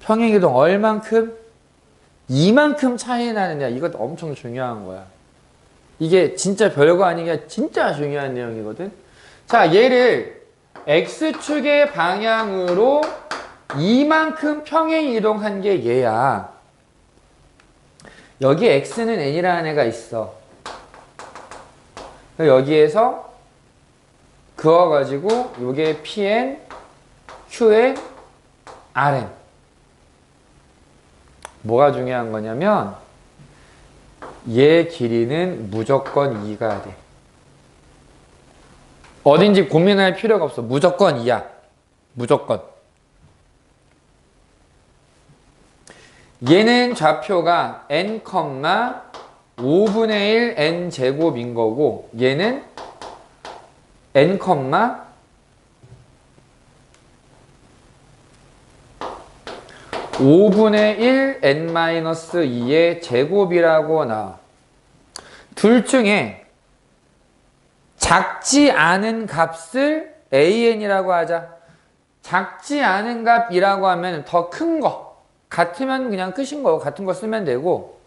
평행이동 얼만큼? 이만큼 차이 나느냐. 이것도 엄청 중요한 거야. 이게 진짜 별거 아니게 진짜 중요한 내용이거든. 자, 얘를 X축의 방향으로 이만큼 평행 이동한 게 얘야. 여기 X는 N이라는 애가 있어. 여기에서 그어가지고 요게 PN, QN, RN. 뭐가 중요한 거냐면 얘 길이는 무조건 2가 돼. 어딘지 고민할 필요가 없어. 무조건 2야. 무조건. 얘는 좌표가 n, 5분의 1 n 제곱인 거고 얘는 n, 5분의 1 n-2의 제곱이라고 나와. 둘 중에 작지 않은 값을 an이라고 하자. 작지 않은 값이라고 하면 더 큰 거. 같으면 그냥 끝인 거고 같은 거 쓰면 되고.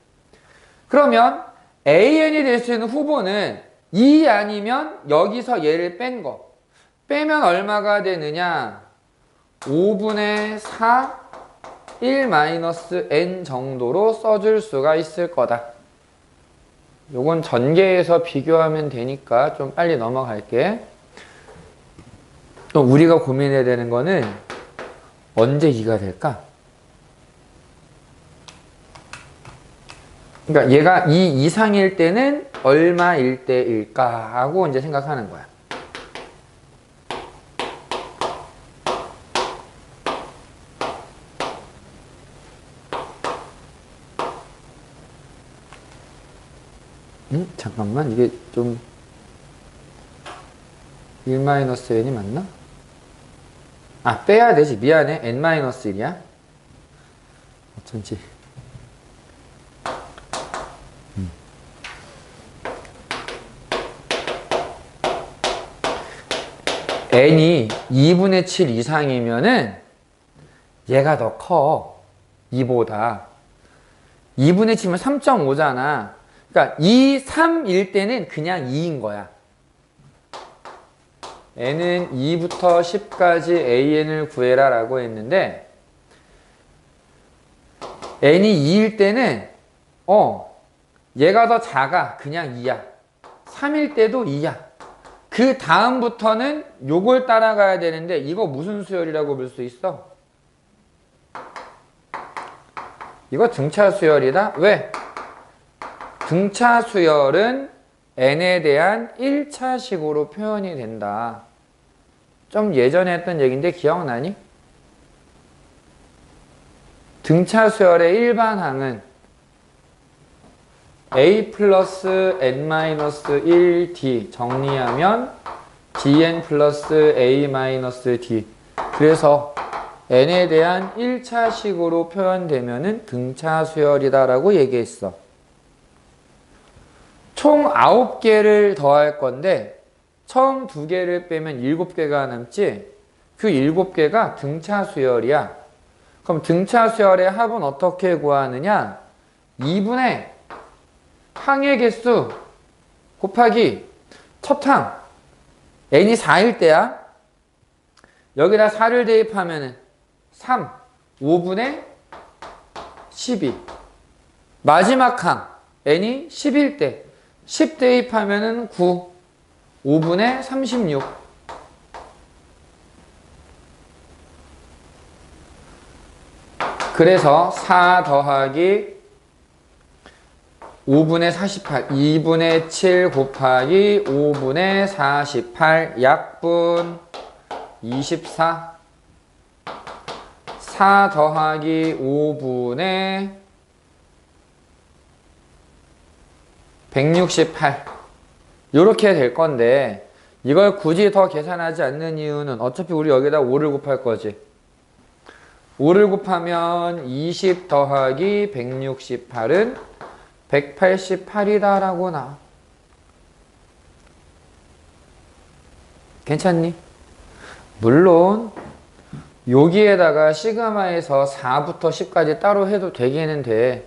그러면 an이 될 수 있는 후보는 2 아니면 여기서 얘를 뺀 거. 빼면 얼마가 되느냐? 5분의 4 1-n 정도로 써줄 수가 있을 거다. 요건 전개해서 비교하면 되니까 좀 빨리 넘어갈게. 또 우리가 고민해야 되는 거는 언제 2가 될까? 그러니까 얘가 2 이상일 때는 얼마일 때일까 하고 이제 생각하는 거야. 잠깐만, 이게 좀 1-n이 맞나? 아, 빼야 되지. 미안해. n-1이야. 어쩐지. n이 2분의 7 이상이면은 얘가 더 커. 2보다. 2분의 7이면 3.5잖아. 그러니까 2, 3일 때는 그냥 2인 거야. n은 2부터 10까지 an을 구해라 라고 했는데 n이 2일 때는 얘가 더 작아. 그냥 2야. 3일 때도 2야. 그 다음부터는 요걸 따라가야 되는데 이거 무슨 수열이라고 볼 수 있어? 이거 등차 수열이다. 왜? 등차 수열은 n에 대한 1차식으로 표현이 된다. 좀 예전에 했던 얘기인데 기억나니? 등차 수열의 일반항은 a 플러스 n-1d 정리하면 dn 플러스 a-d. 그래서 n에 대한 1차식으로 표현되면은 등차 수열이다 라고 얘기했어. 총 9개를 더할 건데 처음 2개를 빼면 7개가 남지. 그 7개가 등차 수열이야. 그럼 등차 수열의 합은 어떻게 구하느냐? 2분의 항의 개수 곱하기 첫 항 n이 4일 때야. 여기다 4를 대입하면 3, 5분의 12. 마지막 항 n이 10일 때 10 대입하면 9, 5분의 36. 그래서 4 더하기 5분의 48, 2분의 7 곱하기 5분의 48, 약분 24. 4 더하기 5분의 168, 요렇게 될 건데 이걸 굳이 더 계산하지 않는 이유는 어차피 우리 여기다 5를 곱할 거지. 5를 곱하면 20 더하기 168은 188이다 라고 나와. 괜찮니? 물론 여기에다가 시그마에서 4부터 10까지 따로 해도 되기는 돼.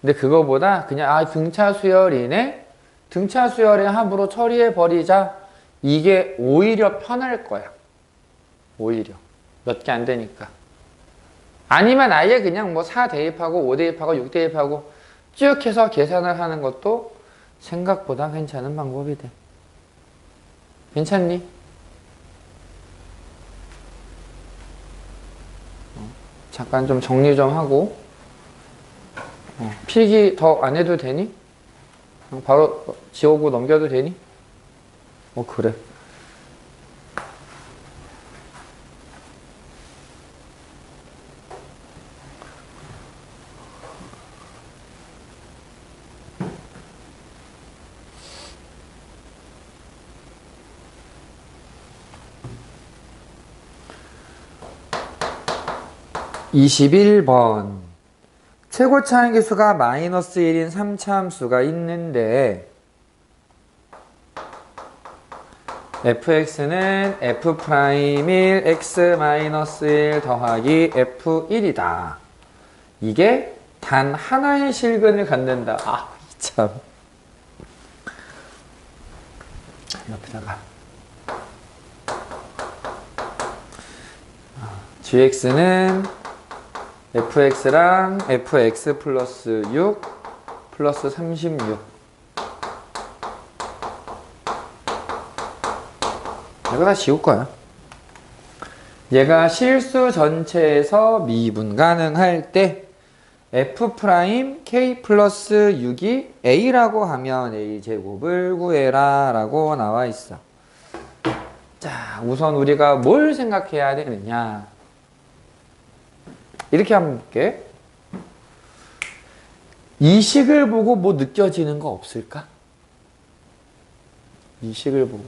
근데 그거보다 그냥 등차 수열이네? 등차 수열의 합으로 처리해 버리자. 이게 오히려 편할 거야. 오히려. 몇 개 안 되니까. 아니면 아예 그냥 뭐 4 대입하고 5 대입하고 6 대입하고 쭉 해서 계산을 하는 것도 생각보다 괜찮은 방법이 돼. 괜찮니? 잠깐 좀 정리 좀 하고. 필기 더 안 해도 되니? 바로 지우고 넘겨도 되니? 그래. (21번) 최고 차항계수가 마이너스 1인 3차함수가 있는데 fx는 f'1 x-1 더하기 f1이다. 이게 단 하나의 실근을 갖는다. 참. 옆에다가 gx는 fx랑 fx 플러스 6 플러스 36. 이거 다 지울 거야. 얘가 실수 전체에서 미분 가능할 때 f' k 플러스 6이 a라고 하면 a제곱을 구해라 라고 나와 있어. 자, 우선 우리가 뭘 생각해야 되느냐. 이렇게 한번 볼게. 이 식을 보고 뭐 느껴지는 거 없을까? 이 식을 보고.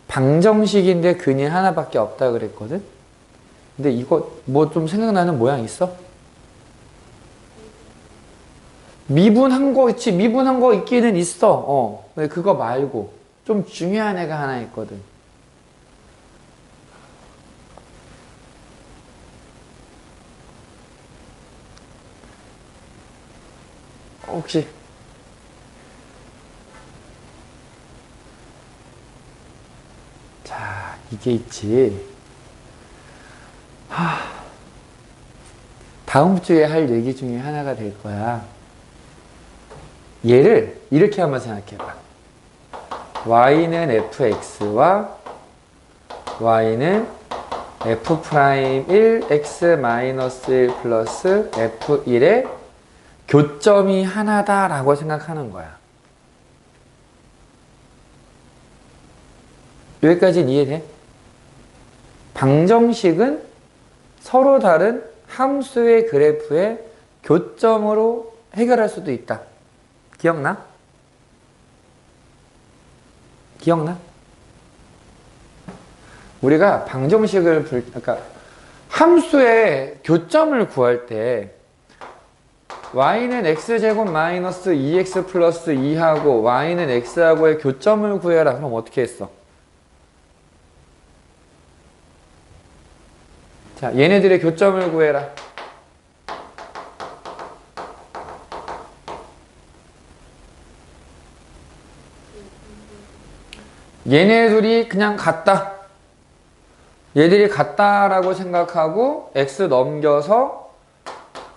방정식인데 근이 하나밖에 없다 그랬거든? 근데 이거 뭐 좀 생각나는 모양 있어? 미분한 거 있지? 미분한 거 있기는 있어. 근데 그거 말고 좀 중요한 애가 하나 있거든. 혹시 자, 이게 있지. 다음 주에 할 얘기 중에 하나가 될 거야. 얘를 이렇게 한번 생각해봐. y는 fx와 y는 f'1 x-1 플러스 f1의 교점이 하나다라고 생각하는 거야. 여기까지는 이해돼? 방정식은 서로 다른 함수의 그래프의 교점으로 해결할 수도 있다. 기억나? 기억나? 우리가 방정식을 그러니까 함수의 교점을 구할 때 y는 x제곱 마이너스 2x 플러스 2하고 y는 x하고의 교점을 구해라. 그럼 어떻게 했어? 자, 얘네들의 교점을 구해라. 얘네 둘이 그냥 같다. 얘들이 같다라고 생각하고 x 넘겨서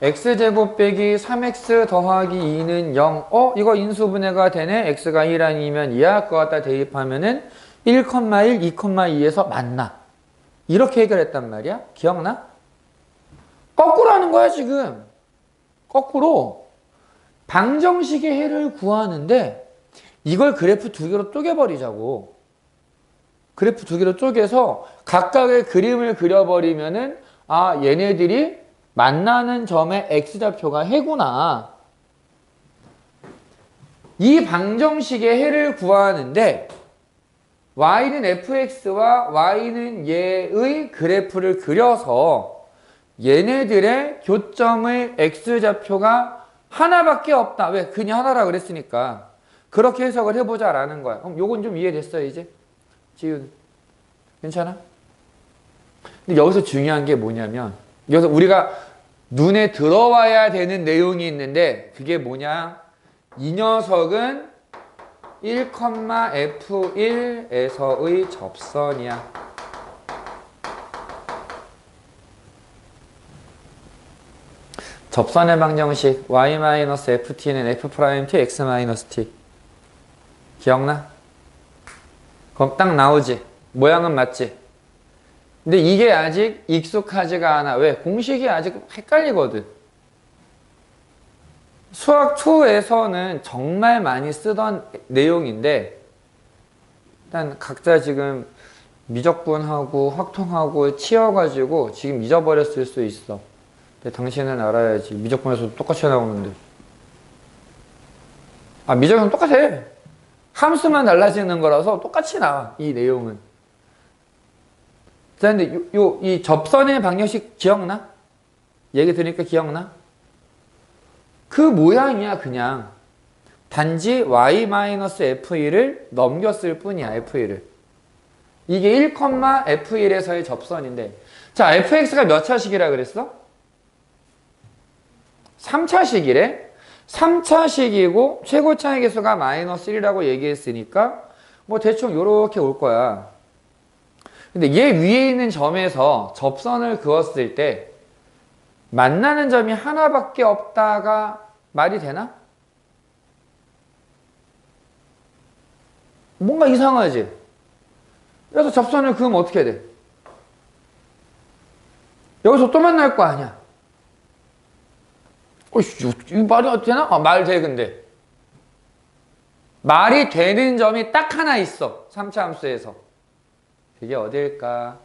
x제곱 빼기 3x 더하기 2는 0. 이거 인수분해가 되네. x가 1 아니면 2야. 그거 갖다 대입하면은 1,1, 2,2에서 만나. 이렇게 해결했단 말이야. 기억나? 거꾸로 하는 거야 지금. 거꾸로 방정식의 해를 구하는데 이걸 그래프 두 개로 쪼개버리자고. 그래프 두 개로 쪼개서 각각의 그림을 그려버리면은 얘네들이 만나는 점의 x좌표가 해구나. 이 방정식의 해를 구하는데 y는 fx와 y는 얘의 그래프를 그려서 얘네들의 교점의 x좌표가 하나밖에 없다. 왜? 그냥 하나라 그랬으니까. 그렇게 해석을 해보자라는 거야. 그럼 요건 좀 이해됐어 이제? 지훈 괜찮아? 근데 여기서 중요한 게 뭐냐면 여기서 우리가 눈에 들어와야 되는 내용이 있는데 그게 뭐냐? 이 녀석은 1,f1에서의 접선이야. 접선의 방정식 y-ft는 f'-t x-t 기억나? 그럼 딱 나오지? 모양은 맞지? 근데 이게 아직 익숙하지가 않아. 왜? 공식이 아직 헷갈리거든. 수학 2에서는 정말 많이 쓰던 내용인데 일단 각자 지금 미적분하고 확통하고 치여가지고 지금 잊어버렸을 수 있어. 근데 당신은 알아야지. 미적분에서도 똑같이 나오는데. 아, 미적분은 똑같아. 함수만 달라지는 거라서 똑같이 나와, 이 내용은. 자, 근데 이 접선의 방정식 기억나? 얘기 들으니까 기억나? 그 모양이야, 그냥. 단지 y-f1을 넘겼을 뿐이야, f1을. 이게 1,f1에서의 접선인데. 자, fx가 몇 차식이라 그랬어? 3차식이래? 3차식이고 최고 차이 계수가 -1이라고 얘기했으니까 뭐 대충 요렇게 올 거야. 근데 얘 위에 있는 점에서 접선을 그었을 때 만나는 점이 하나밖에 없다가 말이 되나? 뭔가 이상하지? 그래서 접선을 그으면 어떻게 돼? 여기서 또 만날 거 아니야? 이 말이 되나? 아, 말 돼, 근데. 말이 되는 점이 딱 하나 있어. 3차 함수에서. 그게 어딜까?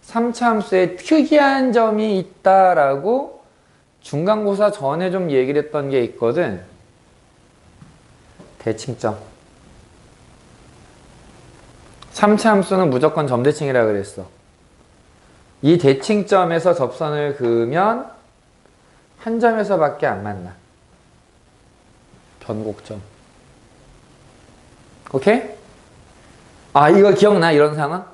3차 함수에 특이한 점이 있다라고 중간고사 전에 좀 얘기를 했던 게 있거든. 대칭점. 3차 함수는 무조건 점대칭이라 그랬어. 이 대칭점에서 접선을 그으면 한 점에서밖에 안 만나. 변곡점. 오케이? 아, 이거 기억나? 이런 상황?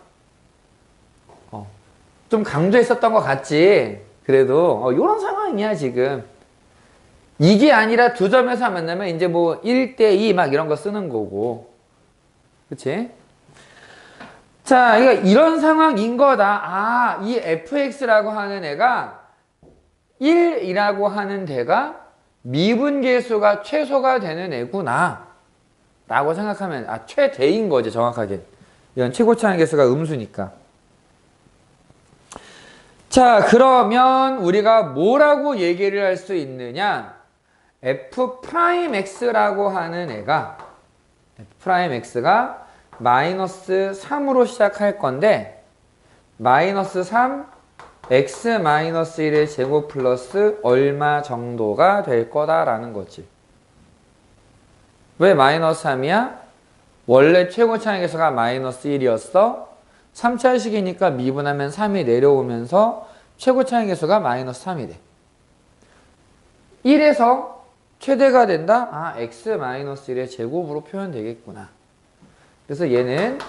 좀 강조했었던 것 같지? 그래도 이런 상황이야 지금. 이게 아니라 두 점에서 만나면 이제 뭐 1대2 막 이런 거 쓰는 거고. 그치? 자, 이런 상황인 거다. 아, 이 fx라고 하는 애가 1이라고 하는 데가 미분계수가 최소가 되는 애구나 라고 생각하면 최대인 거지 정확하게. 이건 최고차항 계수가 음수니까. 자, 그러면 우리가 뭐라고 얘기를 할 수 있느냐? f'x라고 하는 애가 f'x가 -3으로 시작할 건데 -3 x-1의 제곱 플러스 얼마 정도가 될 거다라는 거지. 왜 -3이야? 원래 최고차항 계수가 -1이었어. 3차식이니까 미분하면 3이 내려오면서 최고차항 계수가 -3이 돼. 1에서 최대가 된다? 아, x-1의 제곱으로 표현되겠구나. 그래서 얘는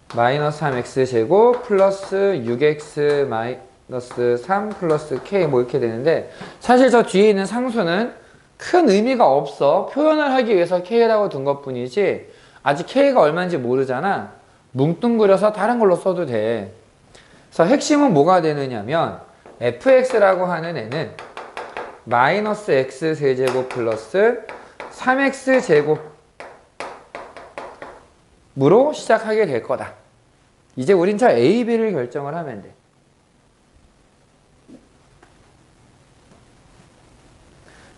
-3x제곱 플러스 6x-3 플러스 k 뭐 이렇게 되는데 사실 저 뒤에 있는 상수는 큰 의미가 없어. 표현을 하기 위해서 k라고 둔 것뿐이지 아직 k가 얼마인지 모르잖아. 뭉뚱그려서 다른 걸로 써도 돼. 그래서 핵심은 뭐가 되느냐면 fx라고 하는 애는 -x 세제곱 플러스 3x 제곱으로 시작하게 될 거다. 이제 우린 저 A, B를 결정을 하면 돼.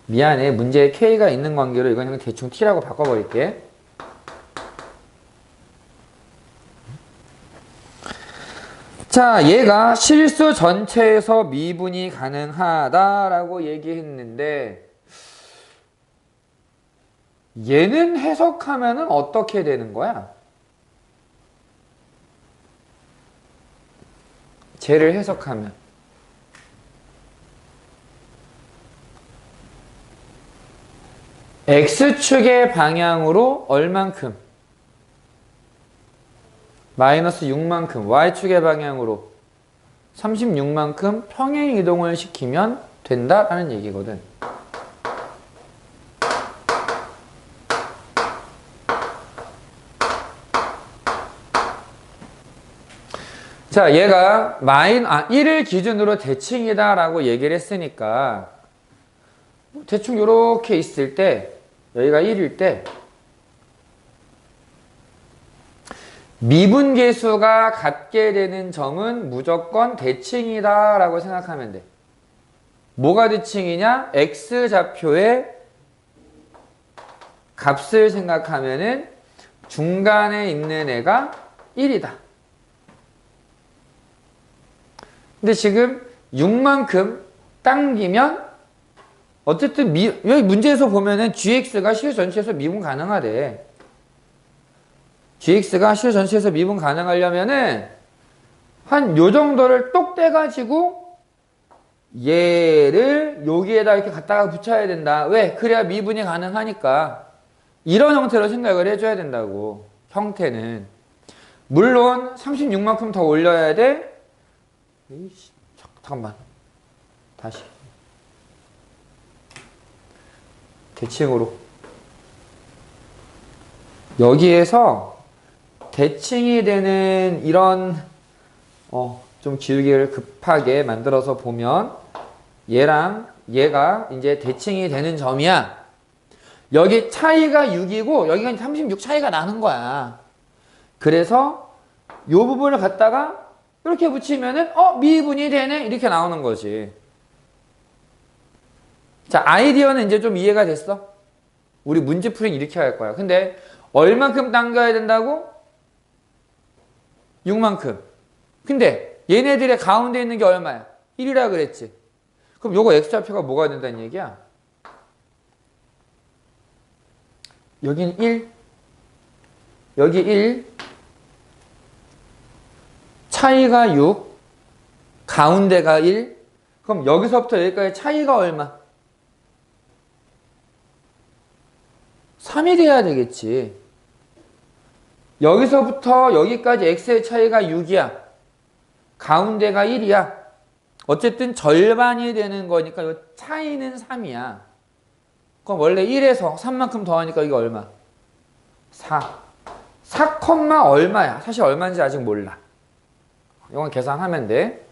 미안해. 문제에 K가 있는 관계로 이건 그냥 대충 T라고 바꿔버릴게. 자, 얘가 실수 전체에서 미분이 가능하다라고 얘기했는데 얘는 해석하면은 어떻게 되는 거야? 쟤를 해석하면 X축의 방향으로 얼만큼? 마이너스 6만큼. Y축의 방향으로 36만큼 평행 이동을 시키면 된다라는 얘기거든. 자, 얘가 1을 기준으로 대칭이다 라고 얘기를 했으니까 대충 이렇게 있을 때 여기가 1일 때 미분계수가 같게 되는 점은 무조건 대칭이다 라고 생각하면 돼. 뭐가 대칭이냐? X좌표의 값을 생각하면은 중간에 있는 애가 1이다. 근데 지금 6만큼 당기면 어쨌든 여기 문제에서 보면은 gx가 실 전체에서 미분 가능하대. gx가 실 전체에서 미분 가능하려면은 한 요 정도를 똑 떼가지고 얘를 여기에다 이렇게 갖다가 붙여야 된다. 왜? 그래야 미분이 가능하니까. 이런 형태로 생각을 해줘야 된다고. 형태는. 물론 36만큼 더 올려야 돼. 에이씨, 잠깐만. 다시. 대칭으로. 여기에서 대칭이 되는 이런 좀 기울기를 급하게 만들어서 보면 얘랑 얘가 이제 대칭이 되는 점이야. 여기 차이가 6이고 여기가 36 차이가 나는 거야. 그래서 이 부분을 갖다가 이렇게 붙이면은 미분이 되네 이렇게 나오는 거지. 자, 아이디어는 이제 좀 이해가 됐어? 우리 문제풀이는 이렇게 할 거야. 근데 얼만큼 당겨야 된다고? 6만큼. 근데 얘네들의 가운데 있는 게 얼마야? 1이라 그랬지. 그럼 요거 x좌표가 뭐가 된다는 얘기야? 여긴 1, 여기 1, 차이가 6, 가운데가 1. 그럼 여기서부터 여기까지 차이가 얼마? 3이 돼야 되겠지. 여기서부터 여기까지 x의 차이가 6이야. 가운데가 1이야. 어쨌든 절반이 되는 거니까 이 차이는 3이야. 그럼 원래 1에서 3만큼 더하니까 이게 얼마? 4. 4, 얼마야? 사실 얼마인지 아직 몰라. 이건 계산하면 돼.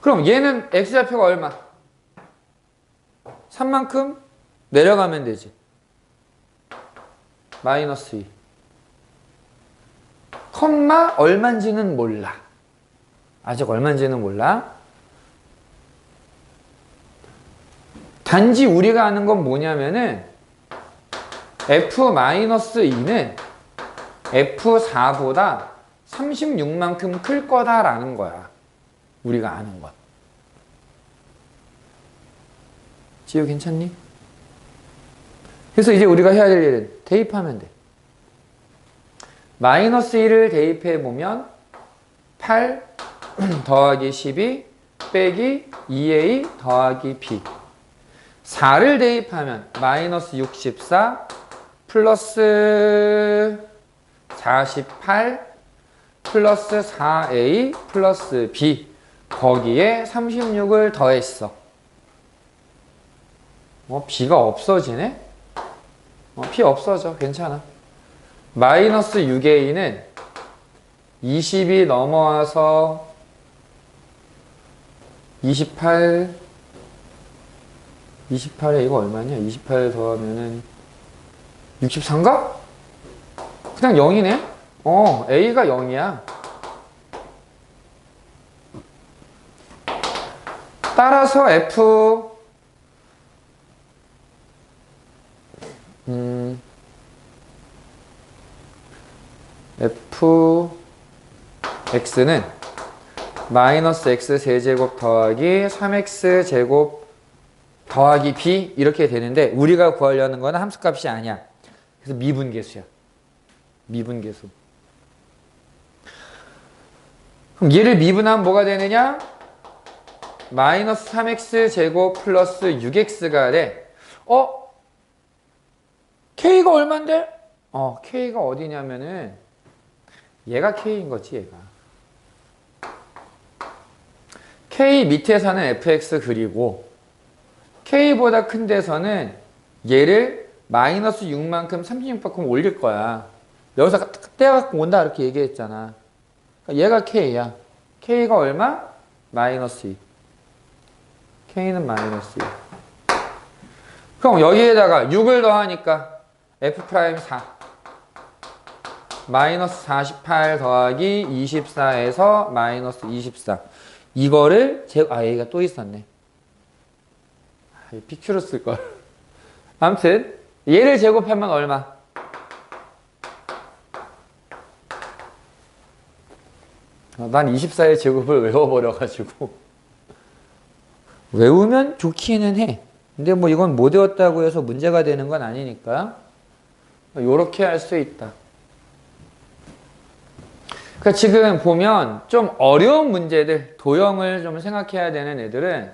그럼 얘는 x좌표가 얼마? 3만큼 내려가면 되지. 마이너스 2. 컴마 얼마인지는 몰라. 아직 얼마인지는 몰라. 단지 우리가 아는 건 뭐냐면은 f-2는 f4보다 36만큼 클 거다라는 거야. 우리가 아는 건. 지우 괜찮니? 그래서 이제 우리가 해야 될 일은 대입하면 돼. 마이너스 1을 대입해보면 8 더하기 12 빼기 2a 더하기 b. 4를 대입하면 마이너스 64 플러스 48 플러스 4a 플러스 b. 거기에 36을 더했어. b가 없어지네? b 없어져. 괜찮아. 마이너스 6a는 20이 넘어와서 28, 28에 이거 얼마냐? 28 더하면은 64인가? 그냥 0이네? a가 0이야. 따라서 fx는 마이너스 x 세제곱 더하기 3x 제곱 더하기 b 이렇게 되는데 우리가 구하려는 거는 함수값이 아니야. 그래서 미분계수야. 미분계수. 그럼 얘를 미분하면 뭐가 되느냐? 마이너스 3x 제곱 플러스 6x가 돼. k가 얼만데? k가 어디냐면은 얘가 k인 거지, 얘가. k 밑에서는 fx 그리고 k보다 큰 데서는 얘를 마이너스 6만큼 36만큼 올릴 거야. 여기서 떼갖고 온다 이렇게 얘기했잖아. 얘가 k야. k가 얼마? 마이너스 2. k는 마이너스 2. 그럼 여기에다가 6을 더하니까 f'4 마이너스 48 더하기 24에서 마이너스 24. 이거를 얘가 또 있었네. PQ로 쓸걸. 아무튼 얘를 제곱하면 얼마? 난 24의 제곱을 외워버려가지고 외우면 좋기는 해. 근데 뭐 이건 못 외웠다고 해서 문제가 되는 건 아니니까 요렇게 할 수 있다. 그러니까 지금 보면 좀 어려운 문제들, 도형을 좀 생각해야 되는 애들은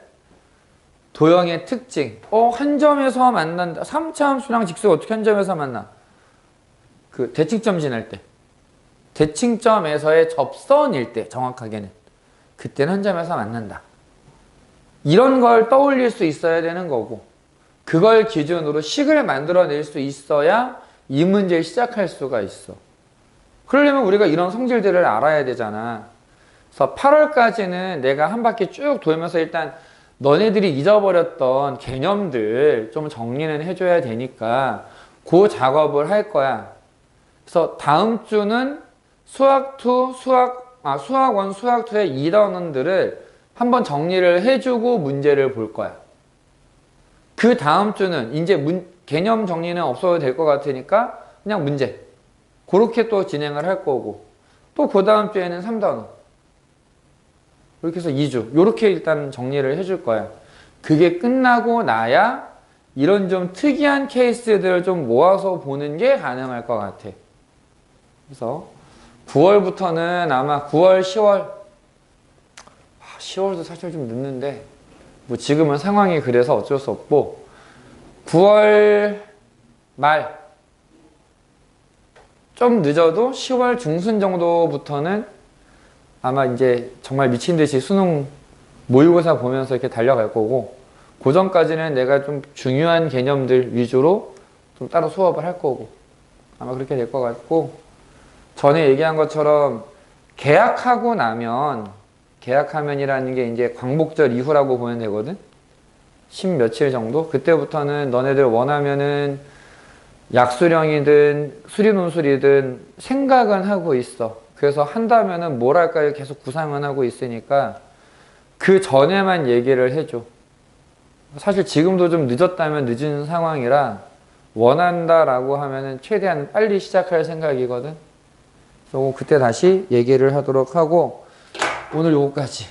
도형의 특징. 한 점에서 만난다. 3차 함수랑 직수가 어떻게 한 점에서 만나? 그 대칭점 지날 때. 대칭점에서의 접선일 때, 정확하게는. 그때는 한 점에서 만난다. 이런 걸 떠올릴 수 있어야 되는 거고, 그걸 기준으로 식을 만들어낼 수 있어야 이 문제를 시작할 수가 있어. 그러려면 우리가 이런 성질들을 알아야 되잖아. 그래서 8월까지는 내가 한 바퀴 쭉 돌면서 일단 너네들이 잊어버렸던 개념들 좀 정리는 해줘야 되니까 그 작업을 할 거야. 그래서 다음 주는 수학1, 수학2의 2단원들을 한번 정리를 해주고 문제를 볼 거야. 그 다음 주는 이제 개념 정리는 없어도 될 것 같으니까 그냥 문제. 그렇게 또 진행을 할 거고, 또 그 다음 주에는 3단원. 이렇게 해서 2주. 이렇게 일단 정리를 해줄 거야. 그게 끝나고 나야 이런 좀 특이한 케이스들을 좀 모아서 보는 게 가능할 것 같아. 그래서 9월부터는 아마 9월, 10월. 10월도 사실 좀 늦는데, 뭐 지금은 상황이 그래서 어쩔 수 없고, 9월 말, 좀 늦어도 10월 중순 정도부터는 아마 이제 정말 미친 듯이 수능 모의고사 보면서 이렇게 달려갈 거고, 그 전까지는 내가 좀 중요한 개념들 위주로 좀 따로 수업을 할 거고, 아마 그렇게 될 것 같고, 전에 얘기한 것처럼 계약하고 나면, 계약하면이라는 게 이제 광복절 이후라고 보면 되거든? 10 며칠 정도? 그때부터는 너네들 원하면은 약수령이든 수리논술이든 생각은 하고 있어. 그래서 한다면은 뭘 할까요? 계속 구상은 하고 있으니까 그 전에만 얘기를 해줘. 사실 지금도 좀 늦었다면 늦은 상황이라 원한다라고 하면은 최대한 빨리 시작할 생각이거든. 그래서 그때 다시 얘기를 하도록 하고 오늘 요거까지.